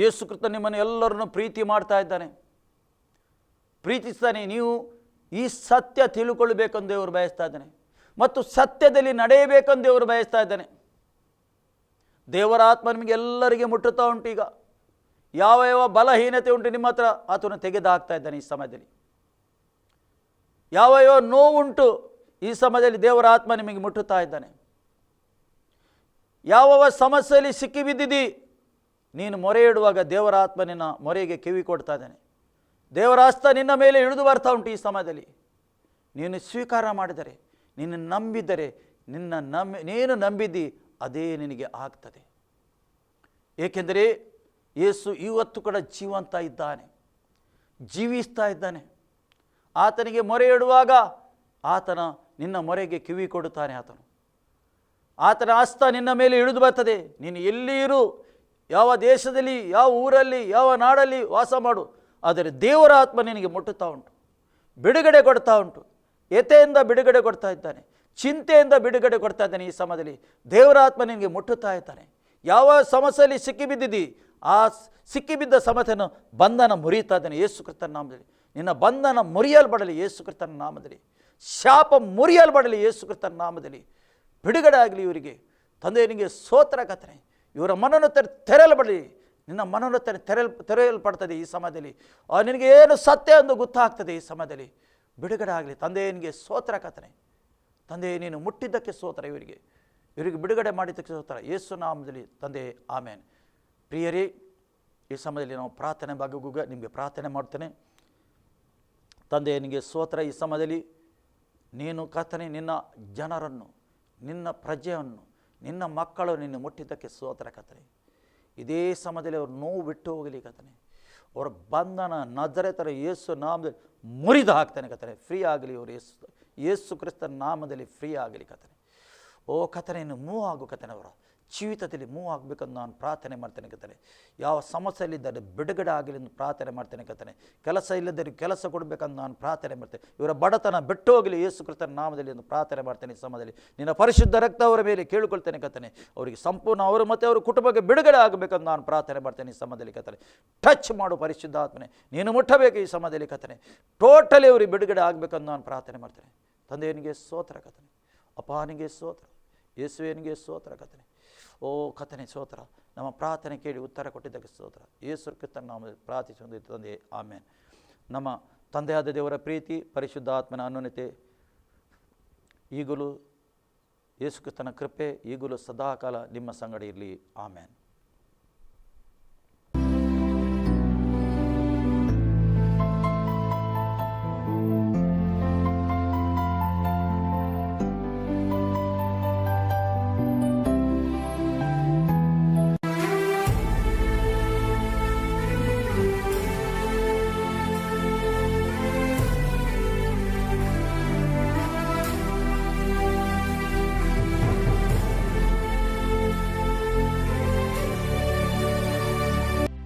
ಯೇಸು ಕ್ರಿಸ್ತ ನಿಮ್ಮನ್ನು ಎಲ್ಲರನ್ನು ಪ್ರೀತಿ ಮಾಡ್ತಾ ಇದ್ದಾನೆ, ಪ್ರೀತಿಸ್ತಾನೆ. ನೀವು ಈ ಸತ್ಯ ತಿಳ್ಕೊಳ್ಬೇಕೆಂದು ದೇವರು ಬಯಸ್ತಾ ಇದ್ದಾನೆ ಮತ್ತು ಸತ್ಯದಲ್ಲಿ ನಡೆಯಬೇಕೆಂದು ದೇವರು ಬಯಸ್ತಾ ಇದ್ದಾನೆ. ದೇವರ ಆತ್ಮ ನಿಮಗೆ ಎಲ್ಲರಿಗೆ ಮುಟ್ಟುತ್ತಾ ಉಂಟು. ಈಗ ಯಾವ ಯಾವ ಬಲಹೀನತೆ ಉಂಟು ನಿಮ್ಮ ಹತ್ರ ಆತನು ತೆಗೆದುಹಾಕ್ತಾ ಇದ್ದಾನೆ. ಈ ಸಮಯದಲ್ಲಿ ಯಾವ ಯಾವ ನೋವುಂಟು ಈ ಸಮಯದಲ್ಲಿ ದೇವರ ಆತ್ಮ ನಿಮಗೆ ಮುಟ್ಟುತ್ತಾ ಇದ್ದಾನೆ. ಯಾವ ಸಮಸ್ಯೆಯಲ್ಲಿ ಸಿಕ್ಕಿಬಿದ್ದಿದ್ದಿ ನೀನು ಮೊರೆ ಇಡುವಾಗ ದೇವರ ಆತ್ಮ ನಿನ್ನ ಮೊರೆಗೆ ಕಿವಿ ಕೊಡ್ತಾ ಇದ್ದಾನೆ. ದೇವರ ಹಸ್ತ ನಿನ್ನ ಮೇಲೆ ಇಳಿದು ಬರ್ತಾ ಉಂಟು. ಈ ಸಮಯದಲ್ಲಿ ನೀನು ಸ್ವೀಕಾರ ಮಾಡಿದರೆ, ನಿನ್ನ ನಂಬಿದರೆ, ನೀನು ನಂಬಿದ್ದಿ ಅದೇ ನಿನಗೆ ಆಗ್ತದೆ. ಏಕೆಂದರೆ ಯೇಸು ಇವತ್ತು ಕೂಡ ಜೀವಂತ ಇದ್ದಾನೆ, ಜೀವಿಸ್ತಾ ಇದ್ದಾನೆ. ಆತನಿಗೆ ಮೊರೆ ಇಡುವಾಗ ಆತನ ನಿನ್ನ ಮೊರೆಗೆ ಕಿವಿ ಕೊಡುತ್ತಾನೆ. ಆತನ ಹಸ್ತ ನಿನ್ನ ಮೇಲೆ ಇಳಿದು ಬರ್ತದೆ. ನೀನು ಎಲ್ಲಿ ಇರು, ಯಾವ ದೇಶದಲ್ಲಿ, ಯಾವ ಊರಲ್ಲಿ, ಯಾವ ನಾಡಲ್ಲಿ ವಾಸ ಮಾಡು, ಆದರೆ ದೇವರ ಆತ್ಮ ನಿನಗೆ ಮುಟ್ಟುತ್ತಾ ಉಂಟು, ಬಿಡುಗಡೆ ಕೊಡ್ತಾ ಉಂಟು. ಎತೆಯಿಂದ ಬಿಡುಗಡೆ ಕೊಡ್ತಾ ಇದ್ದಾನೆ, ಚಿಂತೆಯಿಂದ ಬಿಡುಗಡೆ ಕೊಡ್ತಾ ಇದ್ದಾನೆ. ಈ ಸಮಯದಲ್ಲಿ ದೇವರ ಆತ್ಮ ನಿನಗೆ ಮುಟ್ಟುತ್ತಾ ಇದ್ದಾನೆ. ಯಾವ ಸಮಸ್ಯೆಯಲ್ಲಿ ಸಿಕ್ಕಿಬಿದ್ದಿದ್ದಿ ಆ ಸಿಕ್ಕಿಬಿದ್ದ ಸಮಸ್ಯೆಯನ್ನು ಬಂಧನ ಮುರಿಯುತ್ತಾ ಇದ್ದಾನೆ ಯೇಸು ಕ್ರಿಸ್ತನ ನಾಮದಲ್ಲಿ. ನಿನ್ನ ಬಂಧನ ಮುರಿಯಲ್ಪಡಲಿ ಯೇಸು ಕ್ರಿಸ್ತನ ನಾಮದಲ್ಲಿ. ಶಾಪ ಮುರಿಯಲ್ಪಡಲಿ ಯೇಸು ಕ್ರಿಸ್ತನ ನಾಮದಲ್ಲಿ. ಬಿಡುಗಡೆ ಆಗಲಿ ಇವರಿಗೆ. ತಂದೆಯನಿಗೆ ಸ್ತೋತ್ರ ಕರ್ತನೇ. ಇವರ ಮನವನ್ನು ತೆರೆಯಲ್ಪಡಲಿ. ನಿನ್ನ ಮನವನ್ನು ತೆರೆಯಲ್ಪಡ್ತದೆ ಈ ಸಮಯದಲ್ಲಿ. ನಿನಗೆ ಏನು ಸತ್ಯ ಎಂದು ಗೊತ್ತಾಗ್ತದೆ ಈ ಸಮಯದಲ್ಲಿ. ಬಿಡುಗಡೆ ಆಗಲಿ. ತಂದೆಯನಿಗೆ ಸ್ತೋತ್ರ ಕರ್ತನೇ. ತಂದೆ, ನೀನು ಮುಟ್ಟಿದ್ದಕ್ಕೆ ಸ್ತೋತ್ರ. ಇವರಿಗೆ ಬಿಡುಗಡೆ ಮಾಡಿದ್ದಕ್ಕೆ ಸ್ತೋತ್ರ ಯೇಸು ನಾಮದಲ್ಲಿ ತಂದೆ, ಆಮೇನ್. ಪ್ರಿಯರೇ, ಈ ಸಮಯದಲ್ಲಿ ನಾವು ಪ್ರಾರ್ಥನೆ ಭಾಗಗುಗ ನಿಮಗೆ ಪ್ರಾರ್ಥನೆ ಮಾಡ್ತೇನೆ. ತಂದೆಯನಿಗೆ ಸ್ತೋತ್ರ. ಈ ಸಮಯದಲ್ಲಿ ನೀನು ಕರ್ತನೇ ನಿನ್ನ ಜನರನ್ನು, ನಿನ್ನ ಪ್ರಜೆಯನ್ನು, ನಿನ್ನ ಮಕ್ಕಳು ನಿನ್ನ ಮುಟ್ಟಿದ್ದಕ್ಕೆ ಸ್ತೋತ್ರ ಕರ್ತನೇ. ಇದೇ ಸಮಯದಲ್ಲಿ ಅವರು ನೋವು ಬಿಟ್ಟು ಹೋಗಲಿ ಕರ್ತನೇ. ಅವರ ಬಂಧನ ನಜರೇತರ ಯೇಸು ನಾಮದಲ್ಲಿ ಮುರಿದು ಹಾಕ್ತಾನೆ ಕರ್ತನೇ. ಫ್ರೀ ಆಗಲಿ ಅವರು. ಯೇಸು ಕ್ರಿಸ್ತನ ನಾಮದಲ್ಲಿ ಫ್ರೀ ಆಗಲಿ ಕರ್ತನೇ. ಓ ಕರ್ತನೇ, ಇನ್ನು ಮೂವ್ ಆಗು ಕರ್ತನೇ. ಅವರ ಜೀವಿತದಲ್ಲಿ ಮೂವ್ ಆಗಬೇಕಂತ ನಾನು ಪ್ರಾರ್ಥನೆ ಮಾಡ್ತೇನೆ ಕರ್ತನೇ. ಯಾವ ಸಮಸ್ಯೆಯಲ್ಲಿದ್ದರೆ ಬಿಡುಗಡೆ ಆಗಲಿ ಎಂದು ಪ್ರಾರ್ಥನೆ ಮಾಡ್ತೇನೆ ಕರ್ತನೇ. ಕೆಲಸ ಇಲ್ಲದರೆ ಕೆಲಸ ಕೊಡಬೇಕಂತ ನಾನು ಪ್ರಾರ್ಥನೆ ಮಾಡ್ತೇನೆ. ಇವರ ಬಡತನ ಬಿಟ್ಟು ಹೋಗಲಿ ಯೇಸು ಕ್ರಿಸ್ತನ ನಾಮದಲ್ಲಿ ಎಂದು ಪ್ರಾರ್ಥನೆ ಮಾಡ್ತೇನೆ. ಈ ಸಮಯದಲ್ಲಿ ನಿನ್ನ ಪರಿಶುದ್ಧ ರಕ್ತ ಅವರ ಮೇಲೆ ಕೇಳಿಕೊಳ್ತೇನೆ ಕರ್ತನೇ. ಅವರಿಗೆ ಸಂಪೂರ್ಣ ಅವರು ಮತ್ತು ಅವರ ಕುಟುಂಬಕ್ಕೆ ಬಿಡುಗಡೆ ಆಗಬೇಕಂತ ನಾನು ಪ್ರಾರ್ಥನೆ ಮಾಡ್ತೇನೆ ಈ ಸಮಯದಲ್ಲಿ ಕರ್ತನೇ. ಟಚ್ ಮಾಡು ಪರಿಶುದ್ಧ ಆತ್ಮನೇ, ನೀನು ಮುಟ್ಟಬೇಕು ಈ ಸಮಯದಲ್ಲಿ ಕರ್ತನೇ. ಟೋಟಲಿ ಅವರಿಗೆ ಬಿಡುಗಡೆ ಆಗಬೇಕಂತ ನಾನು ಪ್ರಾರ್ಥನೆ ಮಾಡ್ತೇನೆ. ತಂದೆಯನಿಗೆ ಸ್ತೋತ್ರ ಕರ್ತನೇ. ಅಪ್ಪನಿಗೆ ಸ್ತೋತ್ರ. ಯೇಸುವಿನಿಗೆ ಸ್ತೋತ್ರ ಕರ್ತನೇ. ಓ ಕರ್ತನೇ ಸ್ತೋತ್ರ. ನಮ್ಮ ಪ್ರಾರ್ಥನೆ ಕೇಳಿ ಉತ್ತರ ಕೊಟ್ಟಿದ್ದಕ್ಕೆ ಸ್ತೋತ್ರ. ಯೇಸು ಕ್ರಿಸ್ತನ ನಾಮದಲ್ಲಿ ಪ್ರಾರ್ಥಿಸುವುದು ತಂದೆ, ಆಮೇನ್. ನಮ್ಮ ತಂದೆಯಾದ ದೇವರ ಪ್ರೀತಿ, ಪರಿಶುದ್ಧ ಆತ್ಮನ ಅನ್ಯೋನ್ಯತೆ ಈಗಲೂ, ಯೇಸು ಕ್ರಿಸ್ತನ ಕೃಪೆ ಈಗಲೂ ಸದಾಕಾಲ ನಿಮ್ಮ ಸಂಗಡ ಇರಲಿ. ಆಮೇನ್.